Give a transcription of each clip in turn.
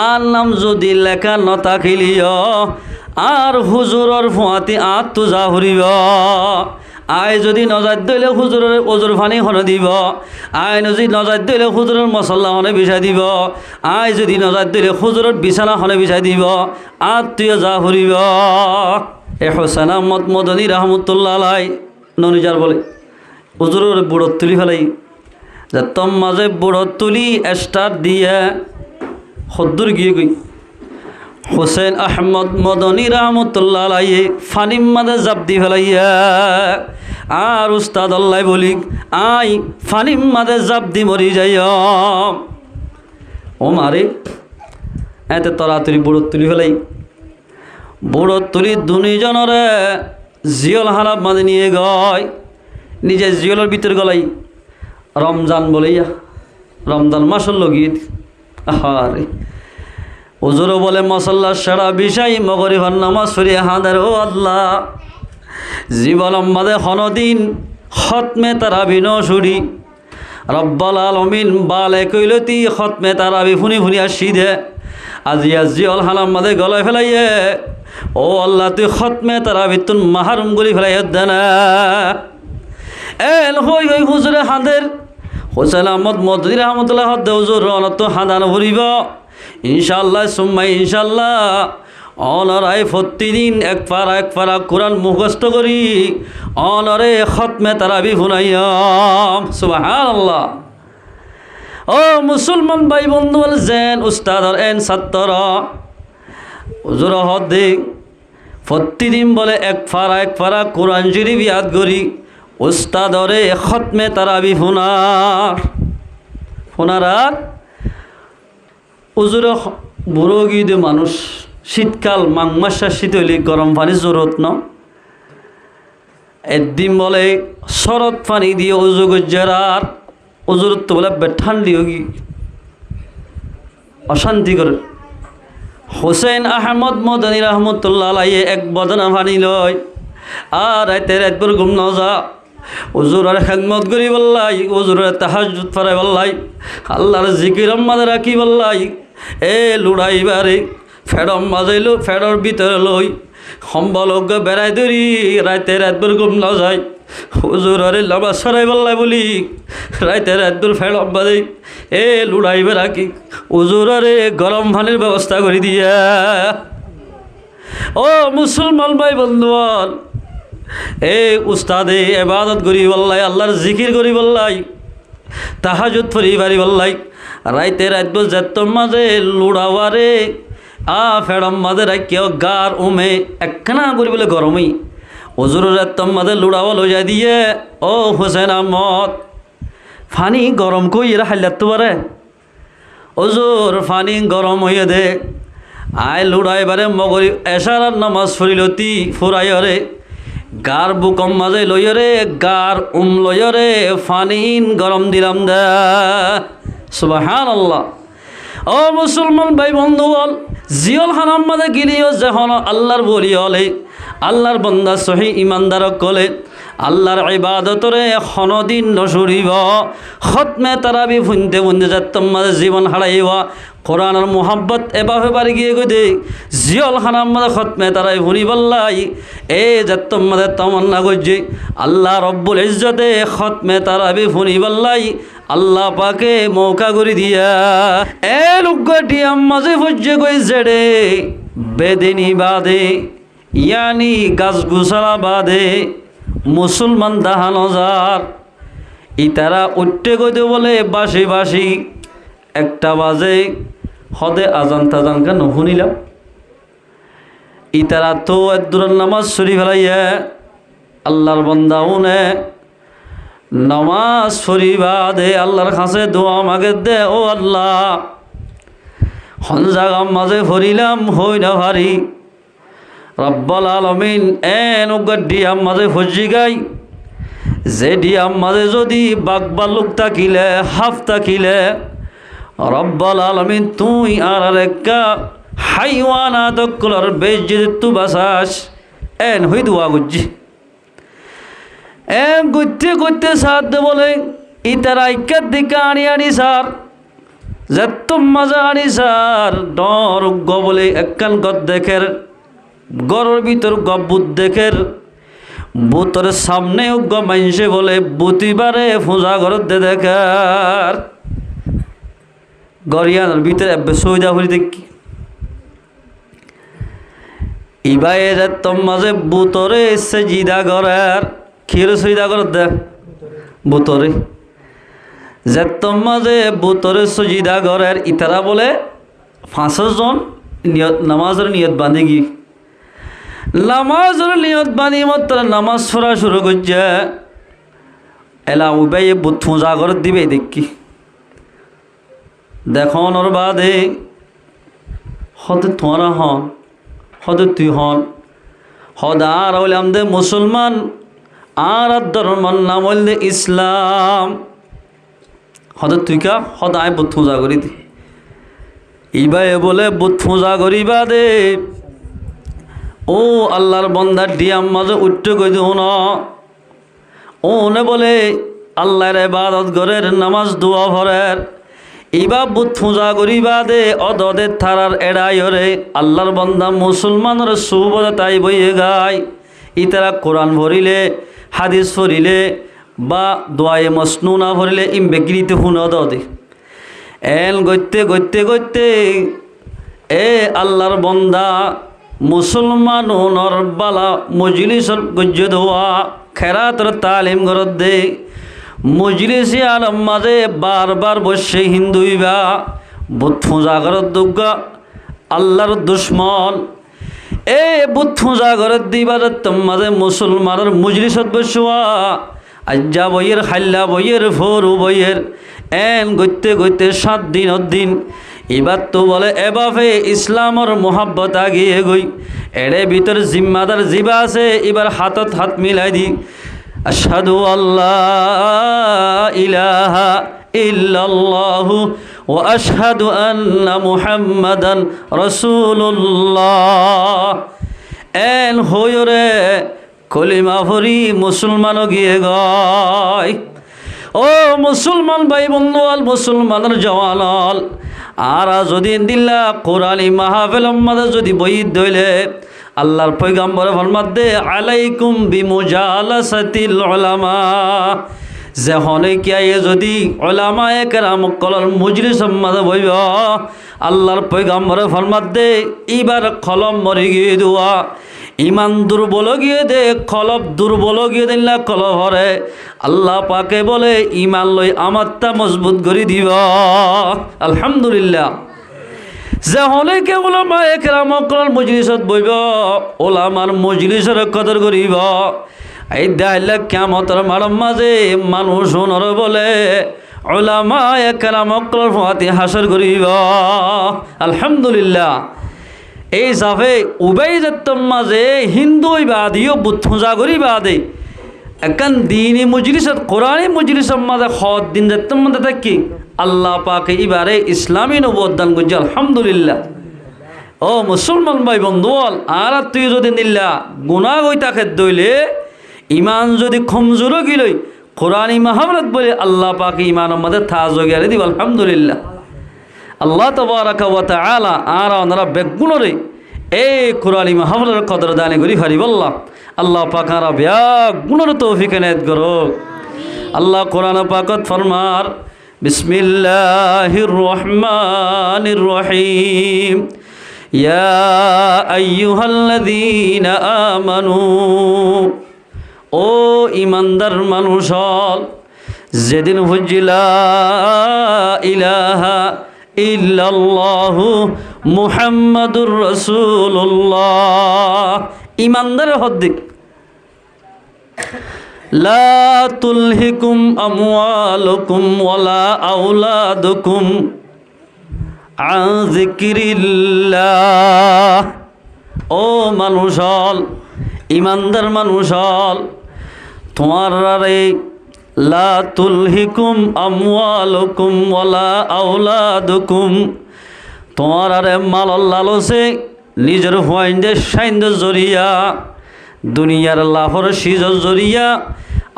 আর নাম যদি লেখা নথাকিলিও আর হুজুরর ফুয়াতি আত তো যা হরিব আয় যদি নজার দইলে হুজুরের ওজুর ফানি হনে দিব আয় যদি নজার দইলে হুজুরের মশলা হনে বিছাই দিব আয় যদি নজার দইলে হুজুরের বিছানা হনে বিছাই দিব আত্মীয় যা হরিব। এ হোসেন আহমদ মদনী রহমতুল্লাহ আলাই ননিজার বলে হুজুরের বুড়ত তুলি ফেলাই যে তোর মাঝে বুড়ত তুলি স্টার দিয়ে হদ্দুর গিয়ে গই হোসেন আহমদ মদনী রহমতুল্লাহ আলাই ফানিম মাঝে জাপ দি ফেলাইয়া আর উস্তাদ আল্লাহ বলি আই ফানিম মাঝে জাপ দি মরি যাই ও মারে এতে তরাতরি বুড়ত তুলি ফেলাই বুড়ত তুলি দুজনরে জিয়ল হারাপ মাঝে নিয়ে গয় নিজে জিয়লের ভিতর গলাই রমজান বলেইয়া রমজান মাসের লগিত আহারে হুজুরও বলে মশল্লা সেরা বিষয় মগরিবার নামাজ পড়িয়া হাঁদার ও আল্লাহ জীবন মাদে হনদিন খতমে তারাবি নসুরি রব্বাল আলমিন বালে কইলতি খতমে তারাবি ফুনি ফুনি আসি দে আজি জিয়ল হালাম মাদে গলায় ফেলাইয়ে ও আল্লাহ তুই খতমে তারাবি তুন মাহারুম গুলি ফেলাই দে না এল হই হই হুজুরে হাঁদের হোসেন আহমদ মদনী রহমতুল্লাহ হদ্দে হুজুর অনত হাঁদানো ভরিব ইনশাল্লাহ সুম্মা ইনশাল্লাহ অনরাই প্রতিদিন এক পারা কোরআন মুখস্থ করি অনরে খতমে তারাবি ফুনাইয়াম সুবহানাল্লাহ। ও মুসলমান ভাই বন্ধু বল যেন উস্তাদর এন ছাত্র হুজুর হদ্দে প্রতিদিন বলে এক পারা কোরআন শরীফ ইয়াদ করি উস্তাদরে খতমে তারাবি ফোনার উজুর বুড়ো গিয়ে মানুষ শীতকাল মাঘ মাসের শীত হইলে গরম পানি জরুরত ন একদিন বলে শরৎ পানি দিয়ে উজু গজ্জার উজুরত তো বলে ঠান্ডি হোগি অশান্তি করে হোসেন আহমদ মদনী রহমতুল্লাহ আলাইহি এক বদনা পানি লয় আর রাতের একবার ঘুম ন যা হুজুরের খেদমত করি বললাই হুজুরের তাহাজ্জুদ পড়াই বললাই আল্লাহর জিকির মাঝে রাখি বললাই এ লুড়াইবারে ফেডম মাঝাইলো ফেডর ভিতরে লই সম্বলজ্ঞ বেড়াই ধরি রাতের একবার ঘুম ন যায় হুজুরের লবা সরাই বললাই বলি রাতের একবার ফেডম বাজে এ লুড়াইবে রাখি হুজুরের গরম পানির ব্যবস্থা করে দিয়া। ও মুসলমান ভাই বন্ধুগণ এ উস্তাদে ইবাদত করি বললাই আল্লাহর জিকির করি বললাই তাহাজ্জুদ পড়ি পারি বললাই রাইতে রাত যেত মাঝে লুড়াওয়ারে ফেড়ম মাঝে রাখিও গার উমে একখানা করি বলে গরমই হুজুর রাত মাঝে লুড়াওয়া লই যাই দিয়ে ও হোসেন আহমদ ফানি গরম কই এরা হাইলাত পারে হুজুর ফানি গরম হইয়ে দে আয় লুড়াইবারে মগরি এশারার নামাজ পড়িলতি ফুরাইরে গার বুকম মাঝে লইরে গার লইরে ফানিন গরম দিলাম দে সুবহানাল্লাহ। ও মুসলমান ভাই বন্ধু বল জিয়ল হারাম মাঝে গিরিও যখন আল্লাহর বলি হলে আল্লাহর বন্দা সহি ইমানদার কলে আল্লাহর ইবাদতরে হনদিন নসুরিব খতমে তারাবি ফুনতে ফুনতে যাত্তম মাঝে জীবন হারাইবা কোরআনের মোহাব্বত এভাবে বাড়ি গিয়ে গই দে জিয়ল হারাম মাঝে খতমে তারাই ফুনি বললাই এ যাত্তম মাঝে তমন্না করছে আল্লাহ রব্বুল ইজ্জতে খতমে তারাবি ফুনি বললাই আল্লাহ পাকে মৌকা করে দিয়া এ লুগটি মাঝে ফুজে কই জেড়ে বেদিনী বাদে ইয়ানি গাছ গুছালা বাদে মুসলমান দাহানো যার ইতারা উঠতে গইতে বলে বাসি বাসি একটা বাজে হদে আজান তাজান কেন শুনিলাম ইতারা তো একদূরের নামাজ সরি ফেলাইয়া আল্লাহর বন্দা উনে নামাজ সরিবা দে আল্লাহর কাছে দোয়া মাগে দে ও আল্লাহ হন জাগাম মাঝে ফরিলাম হই না ভারি রব্বুল আলামিন এন ডিয়াম মাঝে ফজি গাই যে ডিয়াম মাঝে যদি বাঘ বালুক তাকিলে হাফ তাকিলে রব্বুল আলামিন তুই আর আরেকা হাইওয়ানাত কুলার বেজ্জিত তু বাসাস এন হই দোয়া গুজি এন গুতে গুতে সাথ বলে ইতারা ইকাত দিকে আনি আনি সার যে মাঝে আনিসার ডর বলে একখান গদ দেখের গড়ের ভিতর বুত দেখের বুতর সামনে মাইনসে বলে বুতিবারে পূজা ঘর দেখার গরিয়ানোর ভিতরে সৈদা হরি দেখি ইবাই যে মাঝে বুতরে এসে জিদা ঘরের ক্ষীর সৈদা ঘর দেখ বুতরে যে মাঝে বুতরে সজিদা ঘরের ইতারা বলে 5 জন নিয়ত নামাজের নিয়ত বাঁধে গি নামাজের নিয়ত বাঁধি মাত্র নামাজ পড়া শুরু করছে এলা উবাই বুত পূজা ঘর দিবে দেখি দেখুন ওর বাদে হতে তোরা হন হতে তুই হন হদ আর হইলাম দে মুসলমান আর ধর্মের নাম হইল ইসলাম হতে তুই কা হদ আয় বুত পূজা করি দি ইবাই বলে বুত পূজা করিবা দে ও আল্লাহর বন্দার ডিয়াম মাঝে উঠতে কই দিও না ও নে বলে আল্লাহর ইবাদত ঘরের নামাজ দোয়া ভরের ইবা বুত পূজা করিবা দে অদদের থারার এড়াই হরে আল্লাহর বন্দা মুসলমানের সুবদে তাই বইয়ে গায় ইতারা কোরআন ভরিলে হাদিস ভরিলে বা দোয়ায়ে মসনুনা ভরিলে বেগিরিতে হুন দে এল গইতে গইতে গইতে এ আল্লাহর বন্দা মুসলমান ওনর বালা মজলিসর গজ্জ দোয়া খেরাতর তালিম গরত দে মজলিসে আলম মাঝে বারবার বসে হিন্দুইবা বুত পূজা ঘরত দুর্গা আল্লাহর দুশ্মন এ বুত পূজা ঘরত দিবার মাঝে মুসলমানের মজলিসত বসুয়া আজ্জা বইয়ের খাল্লা বইয়ের ফরু বইয়ের এন গইতে গইতে 7 দিন এবার তো বলে এবাফে ইসলামর মোহাব্বত আগিয়ে গই এড়ে ভিতর জিম্মাদার জিবা আছে এবার হাতত হাত মিলাই দি আশহাদু আল্লাহ ইলাহা ইল্লাল্লাহু ওয়া আশহাদু আন্না মুহাম্মাদান রাসূলুল্লাহ এন হয়রে কলিমা ভরি মুসলমান গিয়ে গয় ও মুসলমান ভাই বন্ধু আল মুসলমানের জওয়ানল আর যদি দিল্লা কোরআনী মাহফিল মাঝে যদি বই দইলে আল্লাহর পয়গম্বর ফরমাত দে আলাইকুম বিমুজালাসাতিল উলামা যে হনে কিয়ে যদি উলামায়ে কেরাম কলর মজলিস মাঝে বইব আল্লাহর পয়গম্বর ফরমাত দে এবার কলম মরি গিয়ে দুয়া ইমান দুর্বল গিয়ে দে কলব দুর্বল গিয়ে দিল্লা কলব হরে আল্লাহ পাকে বলে ইমান লই আমারটা মজবুত করে দিব আলহামদুলিল্লাহ যে হলে কে ওলামা একরাম করার মজলিসত বইব ওলামার মজলিসের কদর করিব এই দাইলা কিয়ামতের মারম মাঝে মানুষ ওনর বলে ওলামা একরাম করার ফাতি হাসর করিব আলহামদুলিল্লাহ এই সাফে উবাই যেতম মাঝে হিন্দু বাদিও বুত পূজা করি বাদে একান দিনী মজলিসত কোরআনী মজলিসের মাঝে হদ দিন যেতম মাঝে থাকি আল্লাহ পাকে এবারে ইসলামী নবুয়ত দান করছে আলহামদুলিল্লাহ ও মুসলমান ভাই বন্ধু আর তুই যদি নিল্লা গুনাহ গই তাকে দইলে ইমান যদি কমজোর গিলই কোরআনী মাহফিলত বলে আল্লাহ পাকে ইমানের মাঝে থাজ গিয়ে দিব আলহামদুলিল্লাহ আল্লাহ তাবারাকা ওয়া তাআলা আর ওনারা বেগুনরে এই কোরআনী মাহফিলের কদর দানে করি হারিবাল্লাহ আল্লাহ পাক আর বেগুনর তৌফিক এনায়েত করো আল্লাহ কোরআন পাকত ফরমার বিসমিল্লাহির রহমানির রহিম ইয়া আইয়ুহাল্লাযীনা আমানু ও ঈমানদার মানুষ যেদিন হুজিলা ইলাহা ইল্লাল্লাহু মুহাম্মাদুর রাসূলুল্লাহ ঈমানদার হদ্দিক লা তুলহিকুম আমওয়ালুকুম ওয়ালা আওলাদুকুম আন যিকরিল্লাহ ও মানুষ ঈমানদার মানুষ তোমার লা তুলহিকুম আমওয়ালুকুম ওয়ালা আওলাদুকুম তোমার আরে মাল লালসে নিজের হুয়াইন্দে সাইন্দ জরিয়া দুনিয়ার লাভর সিজ জরিয়া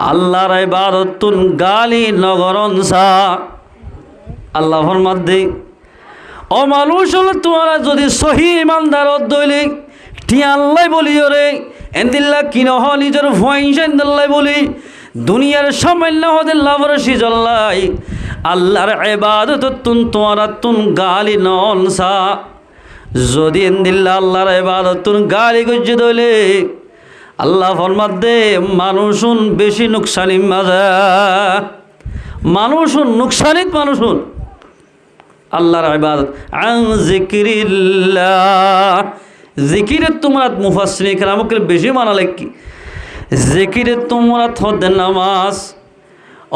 আল্লাহর ইবাদতুন গালি নগরনসা আল্লাহ ফরমাদ্দে ও মানুষ হল তোমরা যদি সহি ইমানদার দইলে টিয়া আল্লাহ বলিও রে এন্দিল্লা কিনহ নিজের ভয়সা এন্দাল্লাহ বলি দুনিয়ার সামান্য হতে লাভরসি জল্লাই আল্লাহর ইবাদত তুন তোমরা তুন গালি ননসা যদি এন্দিল্লা আল্লাহর ইবাদত তুন গালি গজ্জে দইলে আল্লাহ ফরমাদ্দে মানুষুন বেশি নুকসানি মাজা মানুষুন নুকসানিত মানুষুন আল্লাহর ইবাদত আন যিকরিল্লাহ জিকিরে তোমরা মুফাসসিরিন কেরামকে বেশি মানা লাগি জিকিরে তোমরা হতে নামাজ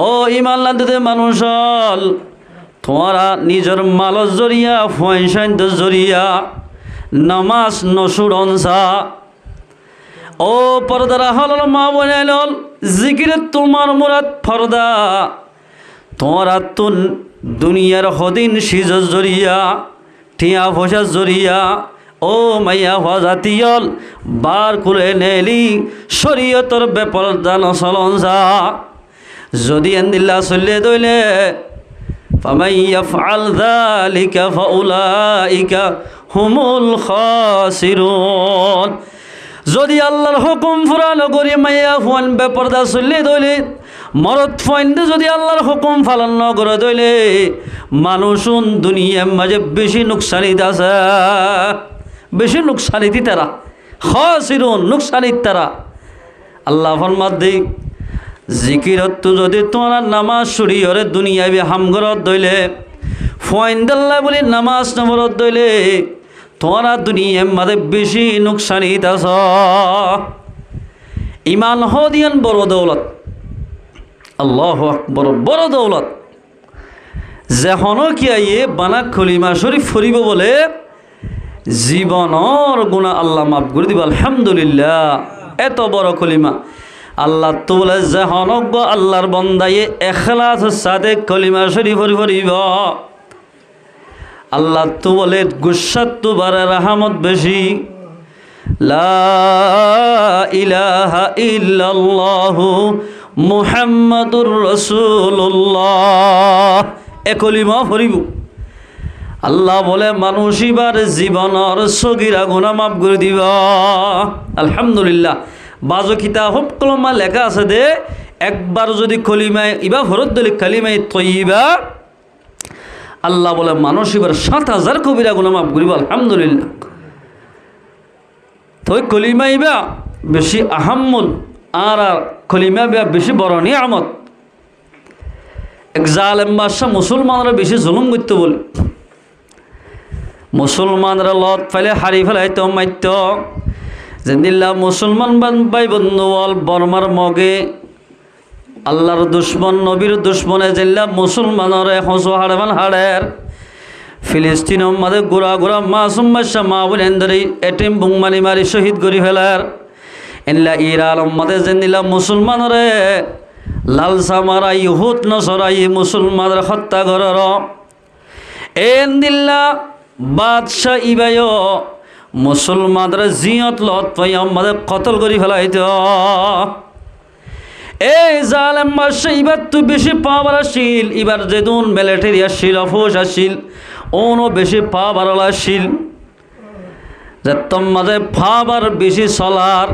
ও ইমান লানতে মানুষ হল তোমরা নিজের মালর জরিয়া পয়সাইন্দ জরিয়া নামাজ নসুরনসা ও পর্দারা হল মা বোনেল জিকিরে তোমার মুরাদ ফরদা তোমরা তুন দুনিয়ার হদিন সিজ জরিয়া টিয়া ফসা জরিয়া ও মাইয়া হজাতিয়ল বার করে নেলি শরীয়তর ব্যাপার দান চলন যা যদি এন্দিল্লা চলে দইলে ফামাই ইয়াফআল যালিকা ফাউলাইকা হুমুল খাসিরুন যদি আল্লাহর হুকুম ফুরানো করি মাইয়া ফুয়ান বেপরদা চলে দইলে মরদ ফাইন্দে যদি আল্লাহর হুকুম পালন ন করে দইলে মানুষুন দুনিয়ার মাঝে বেশি নুকসানিত আছে বেশি নুকসানিতি তারা খাসিরুন নুকসানিত তারা আল্লাহ ফরমাদ্দি জিকিরত যদি তোমরা নামাজ শুরিয়রে দুনিয়াবি হামগরত দইলে ফাইন্দাল্লাহ বলি নামাজ নমরত দইলে তোমরা দুনিয়ার মাঝে বেশি নুকসানিত আছ ইমান হদিয়ান বড় দৌলত আল্লাহু আকবার বড় দৌলত যেখনো কি আইয়ে বানা কলিমা শরীফ ফরিব বলে জীবনর গুণা আল্লাহ মাফ করে দিব আলহামদুলিল্লাহ এত বড় কলিমা আল্লাহ তো বলে যেহনজ্ঞ আল্লাহর বন্দায়ে এখলাস সাথে কলিমা শরীফ ফরিব আল্লাহ তো বলে গুসাত তো বারে রহমত বেশি লা ইলাহা ইল্লাল্লাহু মুহাম্মাদুর রাসূলুল্লাহ এ কলিমা ফরিব আল্লাহ বলে মানুষ এবার জীবনের সগীরা গুনাহ মাফ করে দিবা আলহামদুলিল্লাহ বাজো কিতাব কলমা লেখা আছে দে একবার যদি কলিমায় ইবা ফরদ দলি কালিমায়ে তয়্যিবা আল্লাহ বলে মানুষ এবার ৭,০০০ কবিরা গুনাহ মাফ করিব আলহামদুলিল্লাহ তো কলিমা ইবা বেশি আহাম্মুল আর কলিমা ইবা বেশি বড় নিয়ামত এক জালেম বাদশা মুসলমানরা বেশি জুলুম করতে বলে মুসলমানরা লত ফেলে হারি ফেলাইতো মাইত যেদিল্লা মুসলমান ভাই বন্ধু বল বর্মার মগে আল্লাহর দুশ্মন নবীর দুশ্মনে জেল্লা মুসলমানরে হসো হাড়মান হাড়ের ফিলিস্তিন মাঝে গোড়া গোড়া মাসুম বাদশা মা বোন ধরে এটিম বুংমানি মারি শহীদ করি ফেলার এনলা ইরান মাঝে যেদিল্লা মুসলমানরে লালসা মারা ইহুদ নসরাই মুসলমানরা হত্যা করার এন্দিল্লা বাদশাহ ইবায় মুসলমানরা জিয়ত লত পাই আমাদের কতল করি ফেলাইত এই জালেম বাদশাহ এবার তুই বেশি পাওয়ার আসিল এবার যেদিন মিলিটারি আসিল ফৌজ আসিল ওনো বেশি পাওয়ার আসিল যে তোর মাঝে পাওয়ার বেশি চলার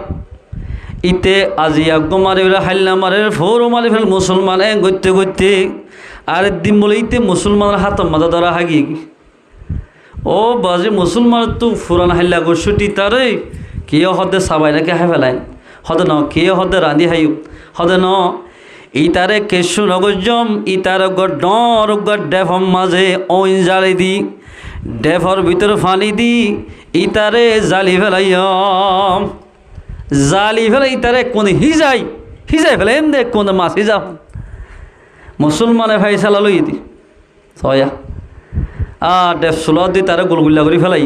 ইতে আজি আগ্গো মারে হাল্লা মারে ফৌরো মারি ফেল মুসলমান গইতে গইতে আর দিন বলে ইতে মুসলমানের হাতের মাথা ধরা হাগি ও বাজে মুসলমান তো ফুরান হাল্লা গোসুটি তারে কে হদে সাবাই নাকি হাই ফেলাই হদে ন কে হদে রাঁধি হাইও হদে ন ইতারে কেশু নগজম ইতারে ডর ডেফম মাঝে ওইন জালি দি ডেফর ভিতরে ফানি দি ইতারে জালি ফেলাইম জালি ফেলে ইতারে কোন হিজাই ফেলে এম দে কোন মাছ হিজা মুসলমানে ভাই চালা লই দি ছয়া ডেফ সুল দি তারে গোলগুল্লা করে ফেলাই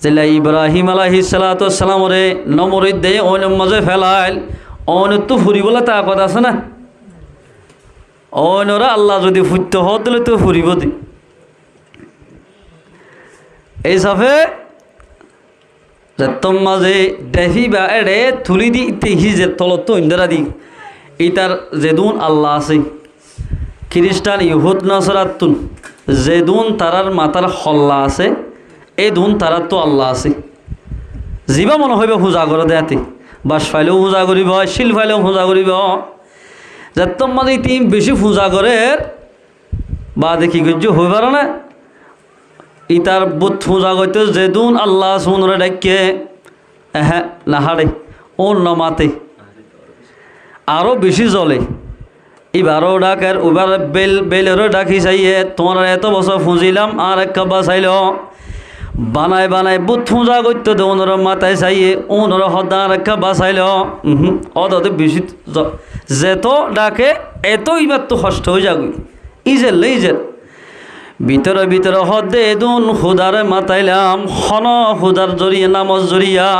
যেলা ইব্রাহিম আলাইহিস সালাতু ওয়াস সালামরে নমরুদ দে ওন মাঝে ফেলাইল ওন তো ফুরিবলা তা কথা আছে না ওনরা আল্লাহ যদি ফুটতে হলে তো ফুরিব দি এই সাফে তোর মাঝে দেখি বা এড়ে থুলি দি ইতে হিজে তলত ইন্দিরা দি ইতার যেদুন আল্লাহ আছে খ্রিস্টান ইহুদ নসরাতুন যে দুন তারার মাথার হল্লা আছে এই দুন তারার তো আল্লাহ আছে। যিবা মনে হইব পূজা করে দেয়াতে বাস ফাইলেও পূজা করিব, শিল ফাইলেও পূজা করিব। যে তোমার তিন বেশি পূজা করে বা দেখি গজ্য হয়ে পারে না ইতার বুধ পূজা করতে যে দুন আল্লাহ সুনরে ডাকে হ্যাঁ নাহারে অন্য মাতে আরও বেশি জ্বলে। এবারও ডাকের ওবার বেলেরও ডাকি চাইয়ে তোমার এত বছর ফুঁজিলাম আর এক কাবা চাইল বানায় বানায় বুধ পূজা করতে দে ওনার মাথায় চাইয়ে ওনার হদা আর এক কাবা চাইল অদতে বেশি যেত ডাকে এত এবার তো কষ্ট হয়ে যাবি ইজের ভিতরে ভিতরে হদে এদুন হুদারে মাতাইলাম হন হুদার জড়িয়ে নামজ জড়িয়া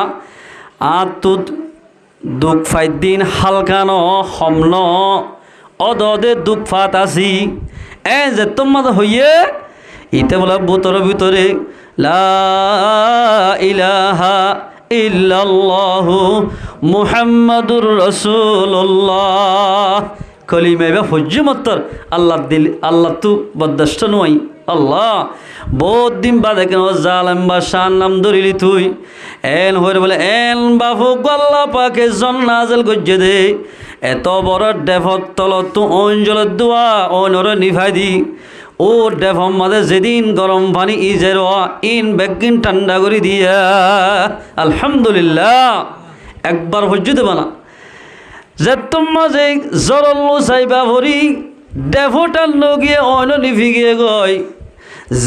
আতুত দুঃখ ফাইত দিন হালকান সমন অদে দুঃখ ফাত আসি যে তোমার হইয়ে ইতে বলা বুতর ভিতরে লা ইলাহা ইল্লাল্লাহু মুহাম্মাদুর রাসূলুল্লাহ কলিমা এবার হজ্জ মত্তর আল্লাহ দিল আল্লাহ তু বদাষ্ট নয় আল্লাহ বহুত দিন বাদে কেন জালেম বা শান নাম ধরিলি তুই এন হয়ে বলে এন বাবু আল্লাহ পাকে জন নাজেল গজ্জে দে এত বড় ডেভত তলত তো অঞ্জলের দোয়া অনর নিভাই দি ও ডেভম মাঝে যেদিন গরম পানি ইজের ইন বেগিন ঠান্ডা করে দিয়া আলহামদুলিল্লাহ একবার হজ্জ দেবা না যে তোমার যে জরল্লো চাইবা ভরি ডেভোটার লগিয়ে অন্য নিভি গিয়ে গই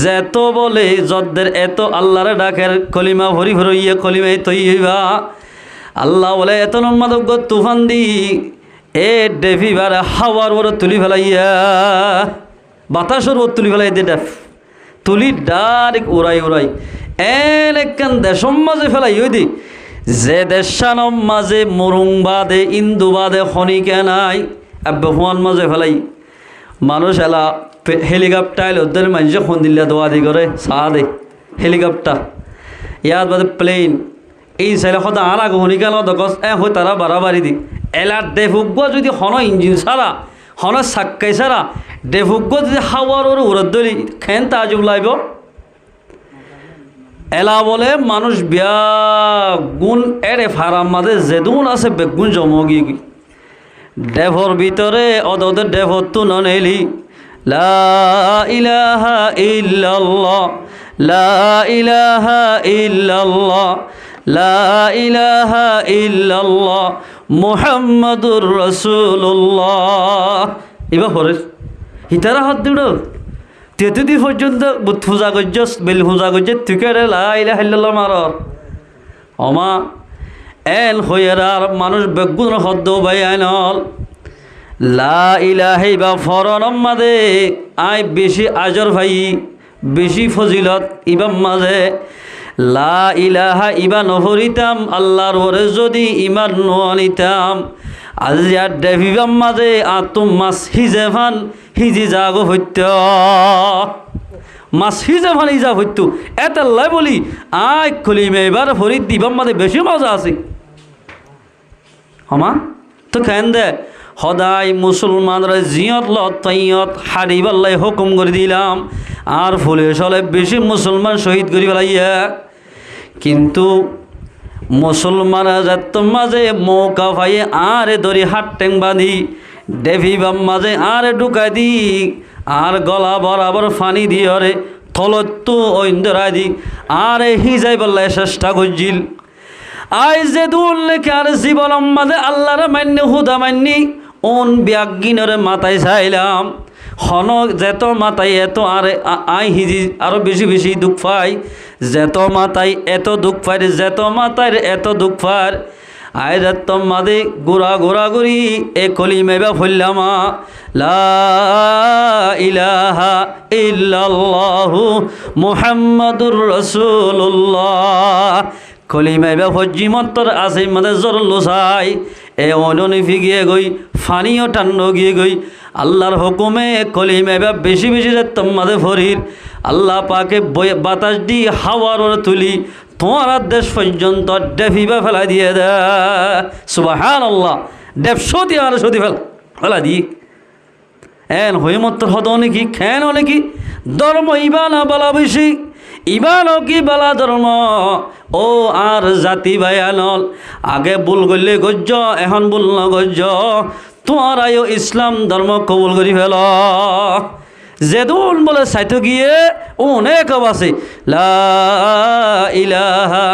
যেত বলে যদ্দের এত আল্লাহরে ডাকের কলিমা ভরি ভরিয়ে কলিমাই তৈবা আল্লাহ বলে এত নম্মাদজ্ঞ তুফান দি এ ডেভিবার হাওয়ার ওর তুলি ফেলাইয়া বাতাসর ওর তুলি ফেলাই দে ডেফ তুলি ডাইরেক্ট উড়াই এন একখান দেশম মাঝে ফেলাই ওই দি যে দেশানম মাঝে মরুং বাদে ইন্দু বাদে খনিকে নাই আব্বাহুয়ান মাঝে ফেলাই মানুষ এলা হেলিকপ্টার ওদের মানুষে খন দিল্লা দোয়া দি করে চাহ দে হেলিকপ্টার ইয়ার বাদে প্লেন এই চাইলে সদা আর আগ শনিকাল দগজ হয়ে তারা বাড়াবাড়ি দি এলার ডেফুগ্য যদি হন ইঞ্জিন ছাড়া হন চাক্কাই ছাড়া ডেফুগ্য যদি হাওয়ার ওর উড়ত দলি খেন তাজুব লাইব এলা বলে মানুষ বিয়া গুণ এরে ফারাম মাঝে যেদুন আছে বেগুন জমগি ডেভর ভিতরে অদদের ডেভর তু ননেলি লা ইলাহা ইল্লাল্লাহ লা ইলাহা ইল্লাল্লাহ লা ইলাহা ইল্লাল্লাহ মুহাম্মাদুর রাসূলুল্লাহ এবার পরে হিতারা হাত দিল তেতুদি পর্যন্ত বুধ পূজা করছ বেল পূজা করছে তুকে রে লা ইলাহা ইল্লাল্লাহ মারর অমা এন হইয়ার মানুষ বেগুন হদ্দ বাই আইনল লা ইলাহা বা ফরনম মাদে আই বেশি আজর ভাই বেশি ফজিলত ইবাম মাঝে লা ইলাহা ইবা নহরিতাম আল্লাহর ওরে যদি ইমান নিতাম আজ ইয়ার ডেভিবাম মাঝে আতুম মাছ হিজে ফান হিজি যাগো হইত মাছ হিজে ফান হিজা হইত এতাল্লাই বলি আই খলিমে এবার ফরিদ দিবাম মাঝে বেশি মজা আছে হমা তো কেন দে সদায় মুসলমানরা জিয়ত লইয়ত হারিবাল্লাই হুকুম করে দিলাম আর ফুলে চলে বেশি মুসলমান শহীদ করি পেলাইয়া কিন্তু মুসলমানরা যাত মাঝে মৌকা ভাইয়ে আরে ধরি হাট টেং বাঁধি ডেভিবাম মাঝে আরে ঢুকাই দি আর গলা বরাবর ফানি দিয়ে রে থলত্তু ঐন্দরা দি আরে হিজাই বললাই চেষ্টা করছিল আই যে দুল লেখে আর জীবন মাঝে আল্লাহর মান্য হুদা মান্যি ওন ব্যাগিনরে মাথায় চাইলাম হন যেত মাথায় এত আর আই হিজি আরো বেশি বেশি দুঃখ পাই যেত মাথায় এত দুঃখ পাই যেত মাথায় এত দুঃখ পার আয় যেত মাদে গোড়া গোড়া গুড়ি এ কলিমেবা ফল্লামা লা ইলাহা ইল্লাল্লাহু মুহাম্মাদুর রাসূলুল্লাহ কলিমাইবা ফজ্জি মত্তর আছে মানে জোর লোসাই এ অননি ফিগিয়ে গই ফানিও টান্ন গিয়ে গই আল্লাহর হুকুমে কলিমাইবা বেশি বেশি যেতাম মাঝে ফরির আল্লাহ পাকে বাতাস দি হাওয়ার তুলি তোমার দেশ পর্যন্ত ডেফিবা ফেলা দিয়ে দে সুবহানাল্লাহ ডেফ সতি আর সতি ফেলা দি এন হই মত্তর হদ নাকি খেন নাকি ধর্ম ইবানা বলা বেশি ইবান কি বালা ধর্ম ও আর জাতি বায়ানল আগে ভুল করলে গজ্জ এখন ভুল ন গজ্জ তোমার আয়ো ইসলাম ধর্ম কবুল করি ফেল যেদুন বলে সাইতো গিয়ে অনেক আছে লা ইলাহা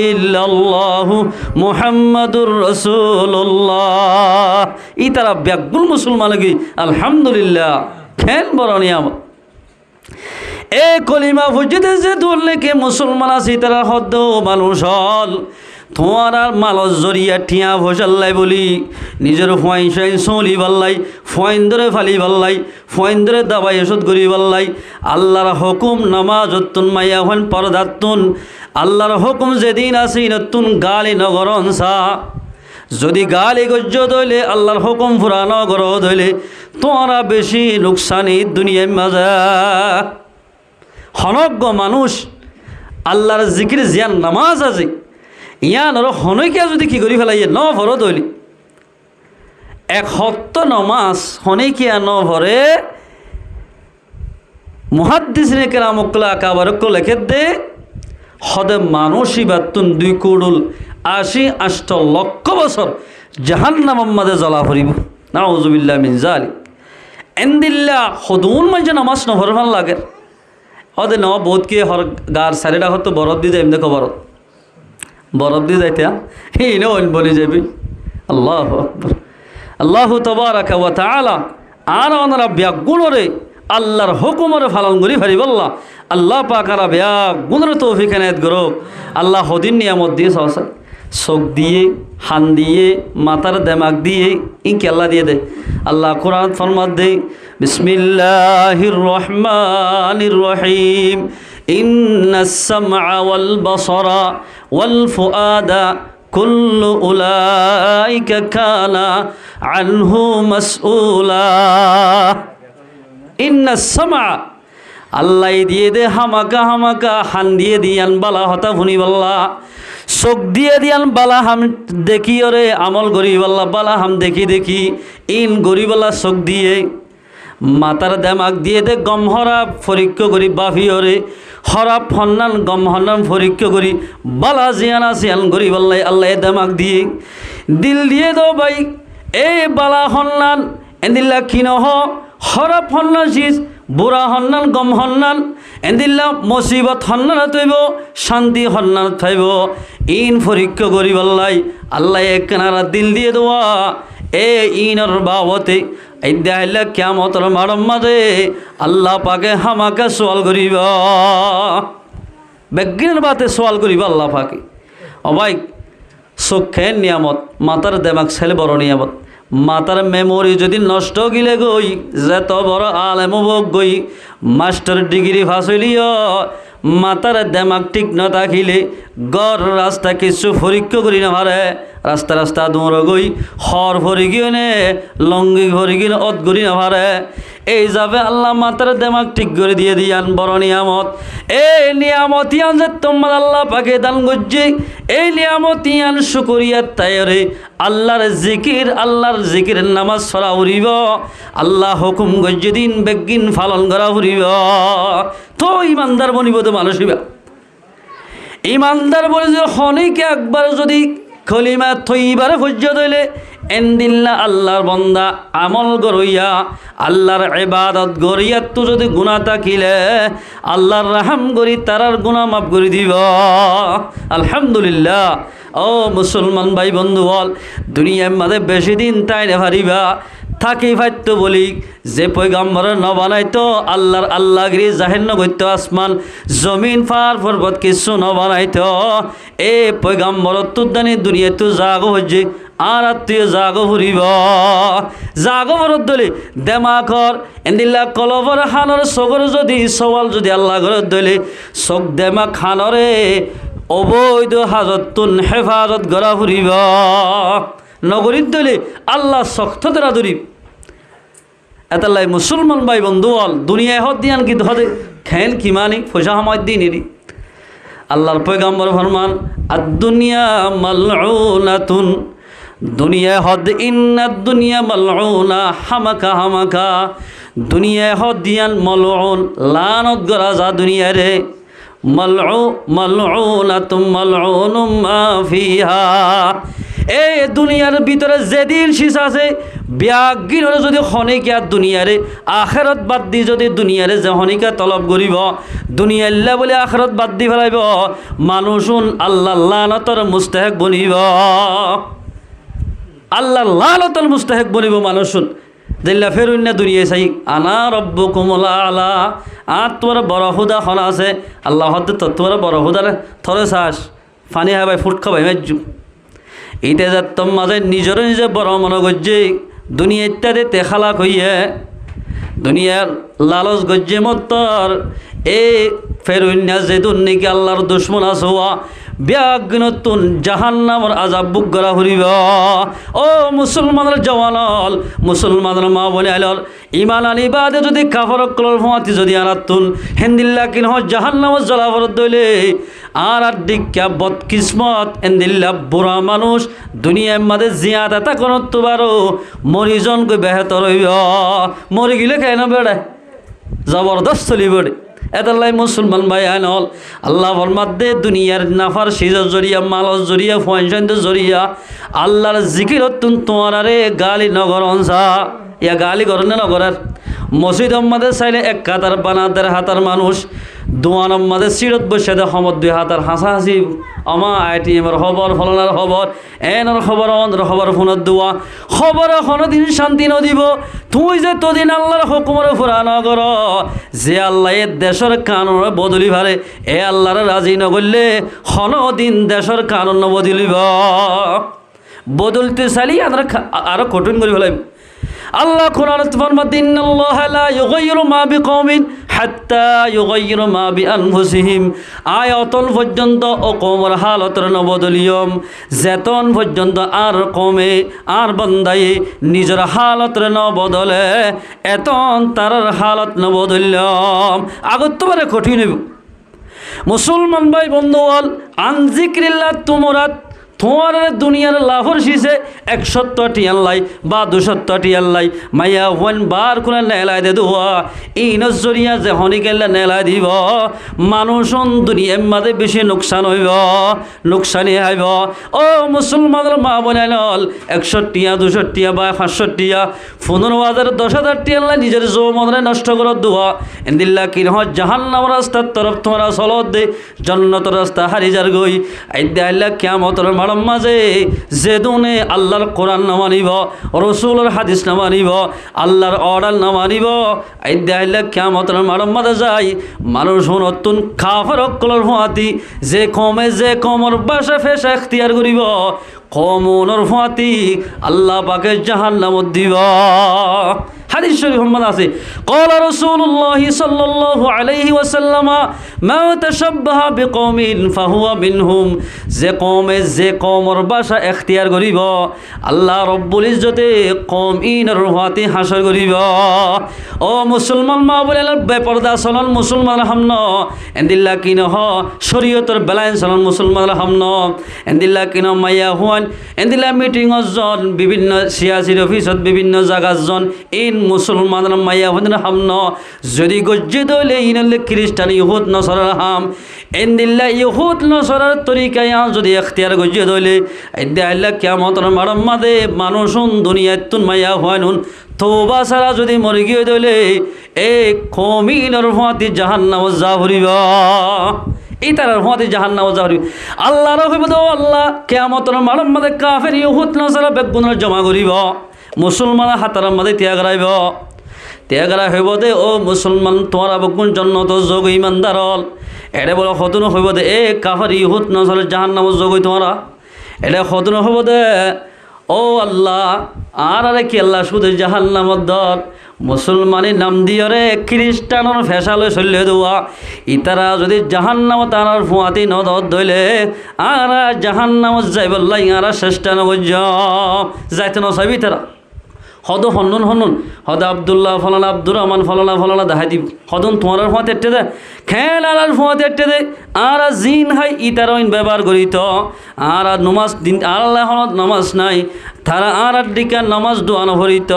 ইল্লাল্লাহু মুহাম্মাদুর রাসূলুল্লাহ ই তারা ব্যাগুল মুসলমান কি আলহামদুলিল্লাহ খেন বড় নিয়ামত এ কলিমা ফুজিতে যে দুলকে মুসলমান আছে তারা হদ্দ মানুষ হল তোমার আর মালস জরিয়া ঠিয়া ভসাল্লাই বলি নিজের ফোয়াইন সাইন চলি পাল্লাই ফোয়াইন ধরে ফালি পাল্লাই ফোয়াইন ধরে দাবাই ওষুধ করি পাল্লাই আল্লাহর হুকুম নামাজ অত্তুন মাইয়া হন পরদাত্তুন আল্লাহর হুকুম যেদিন আসি নতুন গালি নগরন সা যদি গালি গজ্জ দইলে আল্লাহর হুকুম ফুরা নগর দইলে তোমারা বেশি লোকসানি দুনিয়ার মাজা হনজ্ঞ মানুষ আল্লাহর জিকির জিয়ান নামাজ আছে ইয়ান আর হনৈকিয়া যদি কি করি ফেলাই ন ভর দইলি এক হত্ত নমাজ হনৈকিয়া ন ভরে মুহাদ্দিসিনে কেরামকলা আকাবারক লেখে দে হদে মানুষই বাতুন 2 কোড়ুল 80 লক্ষ বছর জাহান্নামের মাঝে জ্বলা ফুরিব নাউযুবিল্লাহ মিন যালিক এন্দিল্লা হদুন মাঝে নামাজ ন ভরফান লাগে ওদে ন বোধকে হর গার সারিটা হতো বরফ দিয়ে যাই দেখো বরফ দিয়ে যাইতে এই ন বলে যাবি আল্লাহু আকবার আল্লাহু তাবারাকা ওয়া তাআলা আর ওনারা ব্যাগুণরে আল্লাহর হুকুমরে পালন করি ফারিব আল্লাহ পাক আর ব্যাগুণরে তৌফিক এনায়েত করুক আল্লাহ হদিন নিয়ামত দিয়ে সহসা চোখ দিয়ে হান দিয়ে মাথার দেমাগ দিয়ে ইনকে আল্লাহ দিয়ে দে আল্লাহ কোরআন ফরমাত দে বিসমিল্লাহির রহমানির রহিম ইন্নাস সামআ ওয়াল বাসারা ওয়াল ফুআদা কুল্লু উলাইকা কানা আনহু মাসউলা ইন্নাস সামআ আল্লাহ দিয়ে দে হামাকা হামাকা হান দিয়ে দিয়ান বালা হতা ভুনি বল্লা চোখ দিয়ে দিয়ান বালা হাম দেখি ওরে আমল গরি বল্লা বালা হাম দেখি দেখি ইন গরি বল্লা চোখ দিয়ে মাতার দেমাক দিয়ে দে গম হরা পরীক্ষা করি বাফি ওরে হরাপ হন্নান গম হন্নান পরীক্ষা করি বালা জিয়ানা জিয়ান গরি বল্লাই আল্লাহ দেমাক দিয়ে দিল দিয়ে দো ভাই এ বালা হন্নান এদিল্লা কিনহ হরাপ হন্নান জিজ বুড়া হন্নান গম হন্নান এদিল্লা মুসিবত হন্নান থইব শান্তি হন্নান থইব ইন পরীক্ষা করি বল্লাই আল্লাহ একনারা দিল দিয়ে দেওয়া এ ইনর বাবতে ইদ্যাহিল্লা কিয়ামতর মারম মাঝে আল্লাহ পাকে হামাকে সোয়াল করিব বেগিনের বাতে সোয়াল করিব আল্লাহ পাকে অবাই চোখের নিয়ামত মাতার দেমাক ছেলে বড় নিয়ামত মাতার মেমোরি যদি নষ্ট গিলে গই যেত বড় আলেম গই মাস্টার ডিগ্রি ফাঁস হইলিও মাতার দেমাক ঠিক ন থাকিলে গড় রাস্তা কিছু পরীক্ষা করি না মারে রাস্তা রাস্তা দৌড় গই হর ভরি গিয়ে নে লঙ্গি ভরি গিয়ে অত করি না মারে এই যাবে আল্লাহ মাতার দেমাক ঠিক করে দিয়ে দিয়ান বড় নিয়ামত এই নিয়ামত ইয়ান যে তোমার আল্লাহ পাকে দান গজ্জে এই নিয়ামত ইয়ান শুকরিয়া তাইরে আল্লাহর জিকির নামাজ ছড়া উড়িব আল্লাহ হুকুম গজ্জে দিন বেগিন পালন করা উড়িব তো ইমানদার বনিব তো মানুষ হইবা ইমানদার বলে যে হনিকে একবার যদি খলিমা থইবারে ফজ্জত হইলে এন্দিল্লা আল্লাহর বন্দা আমল গরইয়া আল্লাহর ইবাদত গরিয়া তো যদি গুনাহ থাকিলে আল্লাহর রহম করি তারার গুনাহ মাফ করে দিব আলহামদুলিল্লাহ ও মুসলমান ভাই বন্ধু বল দুনিয়ার মাঝে বেশি দিন তাই না পারিবা থাকি ফাইতো বলি যে পয়গাম্বর ন বানাইতো আল্লাহর আল্লাহগিরি জাহের ন করতো আসমান জমিন পার পর্বত কিছু ন বানাইতো এ পয়গাম্বর তুদানি দুনিয়া তো জাগ হচ্ছে আর তুই জাগ ফুরিব জাগ ভরত দলি দেমাখর এন্দিল্লা কলবর খানর চগর যদি সওয়াল যদি আল্লাহ ঘরত দলি চোখ দেমাক খানরে অবৈধ হাজতুন হেফাজত গড়া ফুরিব নগরীর দলে আল্লাহ শক্ত ধরা ধরিব এতাল্লাই মুসলমান ভাই বন্ধু হল দুনিয়ায় হদ দিয়ান কিন্তু হদে খেন কিমানি পয়সা সময় দিন এরি আল্লাহর পয়গাম্বর ফরমান আদ-দুনিয়া মালউনাতুন দুনিয়া হদ ইন্নাদ দুনিয়া মালউনা হামাকা হামাকা দুনিয়ায় দিয়ান মলউন লানত গরা যা দুনিয়ারে মালউনাতুম মালউনুম মা ফিহা। এই দুনিয়ার ভিতরে যেদিন শীষ আছে ব্যাগিন হলে যদি খনিকা দুনিয়ারে আখেরত বাদ দি যদি দুনিয়ারে যে খনিকা তলব করিব দুনিয়াল্লা বলে আখেরত বাদ দি ফেলাইব মানুষুন আল্লাহ লানতর মুস্তাহিক বনিব। আল্লাহ লানতর মুস্তাহিক বনিব মানুষুন দিল্লা ফেরুন না দুনিয়া চাই আনা রব্বুকুমুল আলা। আর তোমার বড় হুদা খন আছে আল্লাহ হতে তো তোমার বড় হুদার থরে চাস ফানি হাবাই ফুট খাবাই মেজু এইটা যে তোর মাঝে নিজের নিজে বড় মনে করছে দুনিয়া ইত্যাদি তেখালাক হইয়ে দুনিয়ার লালচ গজ্জে মত্তর এই ফেরুন্যা যেদুন নাকি আল্লাহর দুশ্মন আসোয়া ব্যাগনতুন জাহান্নামর আজাব বুক করা হরিব। ও মুসলমানের জওয়ানল মুসলমানের মা বলে আলল ইমান আনি বাদে যদি কাফর কলর ফাঁতি যদি আনাতুন হেন্দিল্লা কিন জাহান্নামর জ্বলাভর দইলে আর দিকা বদকিসমত এন্দিল্লা বুড়া মানুষ দুনিয়ার মাঝে জিয়াদ এটা কোনো তোবারও মরিজন গই বেহতর হইব মরি গেলে খাই না বেড়ায় জবরদস্ত চলি বেড়ে এতাল্লাই মুসলমান ভাই আইনল আল্লাহ ফরমাদে দুনিয়ার নাফার সিজর জরিয়া মালর জরিয়া ফয়সন্দের জরিয়া আল্লাহর জিকিরতুন তোমার আরে গালি নগর অনসা ইয়া গালি করেন নগরের মসজিদ আমাদের চাইলে এক কাতার বানাদের হাতার মানুষ দোয়ান আমাদের সিরত বসে দে সমত দুই হাতার হাসা হাসি আমা আইটিএমের খবর ফলনার খবর এনর খবর অন্ধ্র খবর ফোনত দোয়া খবর কোনোদিন শান্তি নদিব তুই যে তোদিন আল্লাহর হুকুমের ফুরা নগর যে আল্লাহ এ দেশের কানুন বদলি ভারে এ আল্লাহর রাজি নগরলে কোনোদিন দেশের কানুন বদলিব বদলতে চাইলে আরো কঠিন করে ফেলাইব। আল্লাহ কোরআন ফরমাতে ইন্নাল্লাহা লা ইউগাইয়িরু মা বিকওমিন হাত্তা ইউগাইয়িরু মা বিআনফুসিহিম। আয়াতন পর্যন্ত ও কওমের হালতর নবদলিয়ম যেতন পর্যন্ত আর কমে আর বান্দায় নিজের হালতর নবদলে এতন তার হালত নবদলিয়ম আগত তোমারে কঠিন হইব। মুসলমান ভাই বন্ধুয়াল আন যিকরিল্লাহ তুমরাত তোমার দুনিয়ার লাভর শীষে 170টি আল্লাই বা 270টি আল্লাই মাইয়া ওয়ান বার করে নেলাই দে দোয়া এই নজরিয়া যে হনিকেল্লা নেলাই দিব মানুষন দুনিয়ার মাঝে বেশি নোকসান হইব নোকসানি হইব। ও মুসলমানের মা বলে নল 100টিয়া 200টিয়া বা 500টিয়া 15,000 10,000টি আল্লাহ নিজের যৌবনে নষ্ট করে দোয়া এন্দিল্লা কি নহ জাহান্নামের রাস্তার তরফ তোমরা চলত দে জান্নাতের রাস্তা হারি যার গই আইদা আল্লাহ কিয়ামতের মাঝে যে দুনে আল্লাহর কোরআন না মানিব রসুলের হাদিস না মানিব আল্লাহর অর্ডার না মানিব আইদা কিয়ামতের মাঝে যাই মানুষ নতুন কাফের অকলর ফাঁতি যে কমর বাসা ফেসা এখতিয়ার করিব কমনের ফাঁতি আল্লাহ পাকে জাহান্নামত দিব। হাদিস শরীফ সম্মান আছে ক্বালা রাসূলুল্লাহ সাল্লাল্লাহু আলাইহি ওয়াসাল্লাম মা তাশাব্বাহা বিকওমিন ফাহুয়া মিনহুম। যে কওমের ভাষা এখতিয়ার করিব আল্লাহ রব্বুল ইজ্জতে কওমিনের ফাঁতি হাসর করিব। ও মুসলমান মা বলে বেপরদা চলন মুসলমান হামন এন্দিল্লা কিন হ শরীয়তর বেলাইন চলন মুসলমান হামন এন্দিল্লা কিন মাইয়া হুয়ান এন্দিল্লা মিটিংত জন বিভিন্ন সিয়াসির অফিসত বিভিন্ন জায়গাত জন ইন মুসলমানের মাইয়া হুন হামন যদি গজ্জে দলে ইনলে খ্রিস্টান ইহুদ নসরার হাম এন্দিল্লা ইহুদ নসরার তরিকায় যদি এখতিয়ার গজ্জে দলে এদ্দা আল্লাহ কিয়ামতের মাঝে মানুষুন দুনিয়াতুন মাইয়া হুয়ানুন তওবা ছাড়া যদি মরে গিয়ে দলে এই কমিনের ফাঁতি জাহান্নামত যা ভরিব এই তার ফাঁতি জাহান্নামত যা ভরিব। আল্লাহ রহিব দো আল্লাহ কিয়ামতের মাঝে কাফের ইহুদ নসরা বেগুনের জমা করিব মুসলমান হাতার মাঝে ত্যাগ রাইব ত্যাগ হইব দে ও মুসলমান তোমার বকুন জন্নত যোগ ইমানদার হল এটা বলে সতন হইব দে এ কাফের ইহুদ নসরা জাহান্নামত যোগ তোমারা এটা সতন হইব দে ও আল্লাহ আর আরে কি আল্লাহ শুধু জাহান্নামত দর মুসলমানের নাম দিয়ে রে খ্রিস্টানের ফেসালে চলিয়ে দেওয়া ইতারা যদি জাহান্নামত আনার ফুয়াতি নদর ধইলে আর জাহান্নামত যাইবল্লাই আর চেষ্টা নগর যাইতে নচাবি তারা হদ হনুন হদ আবদুল্লাহ ফলানা আব্দুর রহমান ফলানা দেখাই দিব হদন তোমার ফুয়াতে এটে দে খেল আলার ফুয়াতে এটে দে আর জিন হাই ইতার ব্যবহার করিত আর নমাজ দিন আল্লাহ নমাজ নাই তারা আর দিকা নমাজ দোয়ানো ভরিত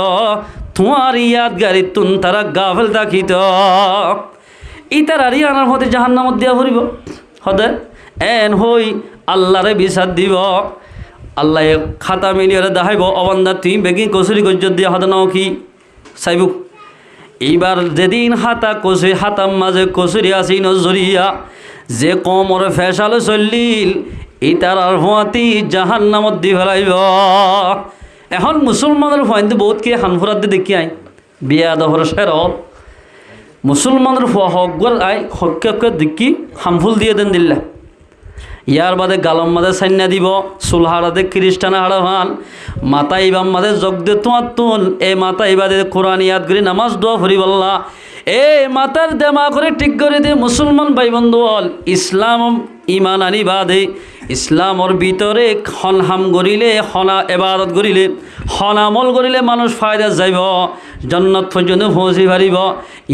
তোমার ইয়াদগারি তুন তারা গাফেল থাকিত ইতার আরি আনার হতে জাহান্নামত দিয়া ফুরিব হতে এন হই আল্লাহরে বিচার দিব আল্লাহ খাতা মিলিয়ে দেখাইব অবান্ধা তুই বেগি কচুরি গজ্জত দিয়া হতে নাও কি চাইব এইবার যেদিন হাতা কচুরি হাতার মাঝে কচুরি আসি নজরিয়া যে কমর ফেসালে চলিল ইতার আর ভুয়াতি জাহান্নামত দি ফেলাইব এখন মুসলমানের ভয়তে বহুত কি হানফুরাত দিয়ে দেখি আই বিয়া দহর সেরত মুসলমানের হকগর আই হক দেখি হামফুল দিয়ে দেন দিল্লা ইয়ার বাদে গালম মাদে সান্যা দিব সুলহারাদে খ্রিস্টান হাড়া ভান মাতা ইবাম মাদে জগ দে তোমার তুন এ মাতা ইবাদে কোরআন ইয়াদ করি নামাজ দোয়া ফরিবাল্লা এ মাতার দেমা করে ঠিক করে দে মুসলমান ভাই বন্ধু হল ইসলাম ইমান আনি বাদে ইসলামর ভিতরে হন হাম গরিলে হনা এবাদত গরিলে হনামল গরিলে মানুষ ফায়দা যাইব জন্নত পর্যন্ত পৌঁছি পারিব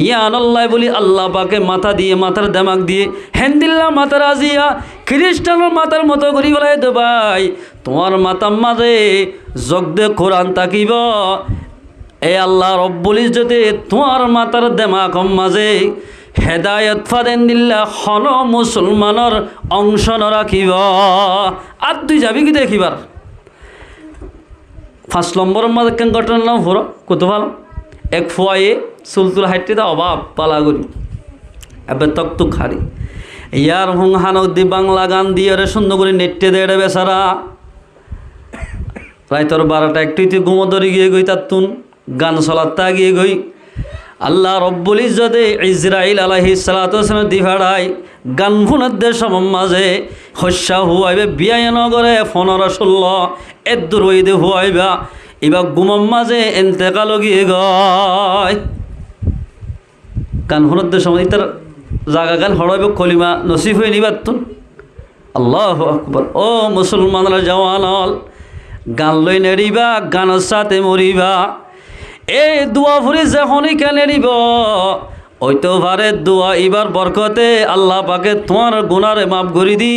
ইয়ান আল্লাহ বলি আল্লাহ পাকে মাথা দিয়ে মাথার দেমাক দিয়ে হেন্দিল্লা মাথার আজিয়া খ্রিস্টানের মাথার মতো করি বলাই দে ভাই তোমার মাতার মাঝে জগ দে কোরআন তাকিব এ আল্লাহ রব্বুল ইজ্জতে তোমার মাতার দেমাকম মাঝে হেদায়ত ফাদেন দিল্লা হন মুসলমানের অংশ নরাখিব আর তুই যাবি কি দেখিবার 5 নম্বরের মাঝে কেন ঘটনা নাম হর কত ভালো এক ফুয়ায়ে চুলতুল হাইটে তা অভাব পালা করি এবার তক হারি ইয়ার হুং হানক দি বাংলা গান দিয়ে রে সুন্দর করে নেটে দেড়ে বেচারা প্রায় তোর 12টা একটু তুই ঘুমো ধরে গিয়ে গই তার তুন গান চলাতে গিয়ে গই আল্লাহ রব্বুল ইজ্জতে ইসরাইল আলাইহিস সালাতু ওয়াসসালাম দিভাড়াই গান ফুনের সমম মাঝে হস্যা হুয়াইবে বিয়ায় নগরে 15-16 এদুর হইতে হুয়াইবা এবার গুমম মাঝে এন্তেকাল গিয়ে গয় গান ফুনের সময় তার জাগা গান হড়াইব কলিমা নসিব হয়ে নিবার তুন আল্লাহু আকবার ও মুসলমানরা জওয়ানল গান লই নেড়িবা গানের সাথে মরিবা এই দোয়া ফুরি যখনই কেনে নিব ওইতো ভারে দোয়া এবার বরকতে আল্লাহ পাকে তোমার গুনারে মাফ করি দি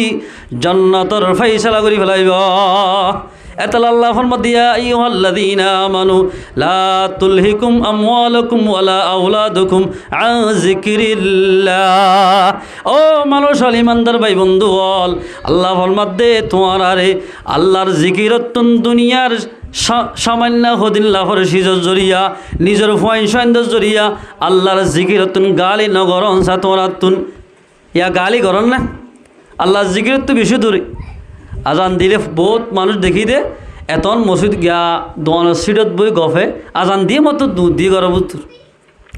জান্নাতের ফাইসালা করি ফেলাইব এতাল আল্লাহ ফরমাত দিয়া আইয়ুহাল্লাযীনা আমানু লা তুলহিকুম আমওয়ালুকুম ওয়ালা আওলাদুকুম আন যিকরিল্লাহ ও মানুষ ইমানদার ভাই বন্ধু বল আল্লাহ ফরমাত দে তোমার আরে আল্লাহর জিকিরতুন দুনিয়ার সামান্য হদিল্লাহর সিজর জরিয়া নিজের ফয়েন্সর জরিয়া আল্লাহর জিকিরতুন গালি নগরন সাতরাতুন ইয়া গালি গরন না আল্লাহর জিকিরত তো বেশি দূরে আজান দিলে বহুত মানুষ দেখি দে এতন মসজিদ গিয়া দোয়ানোর সিটত বই গফে আজান দিয়ে মতো দুধ দিয়ে গরব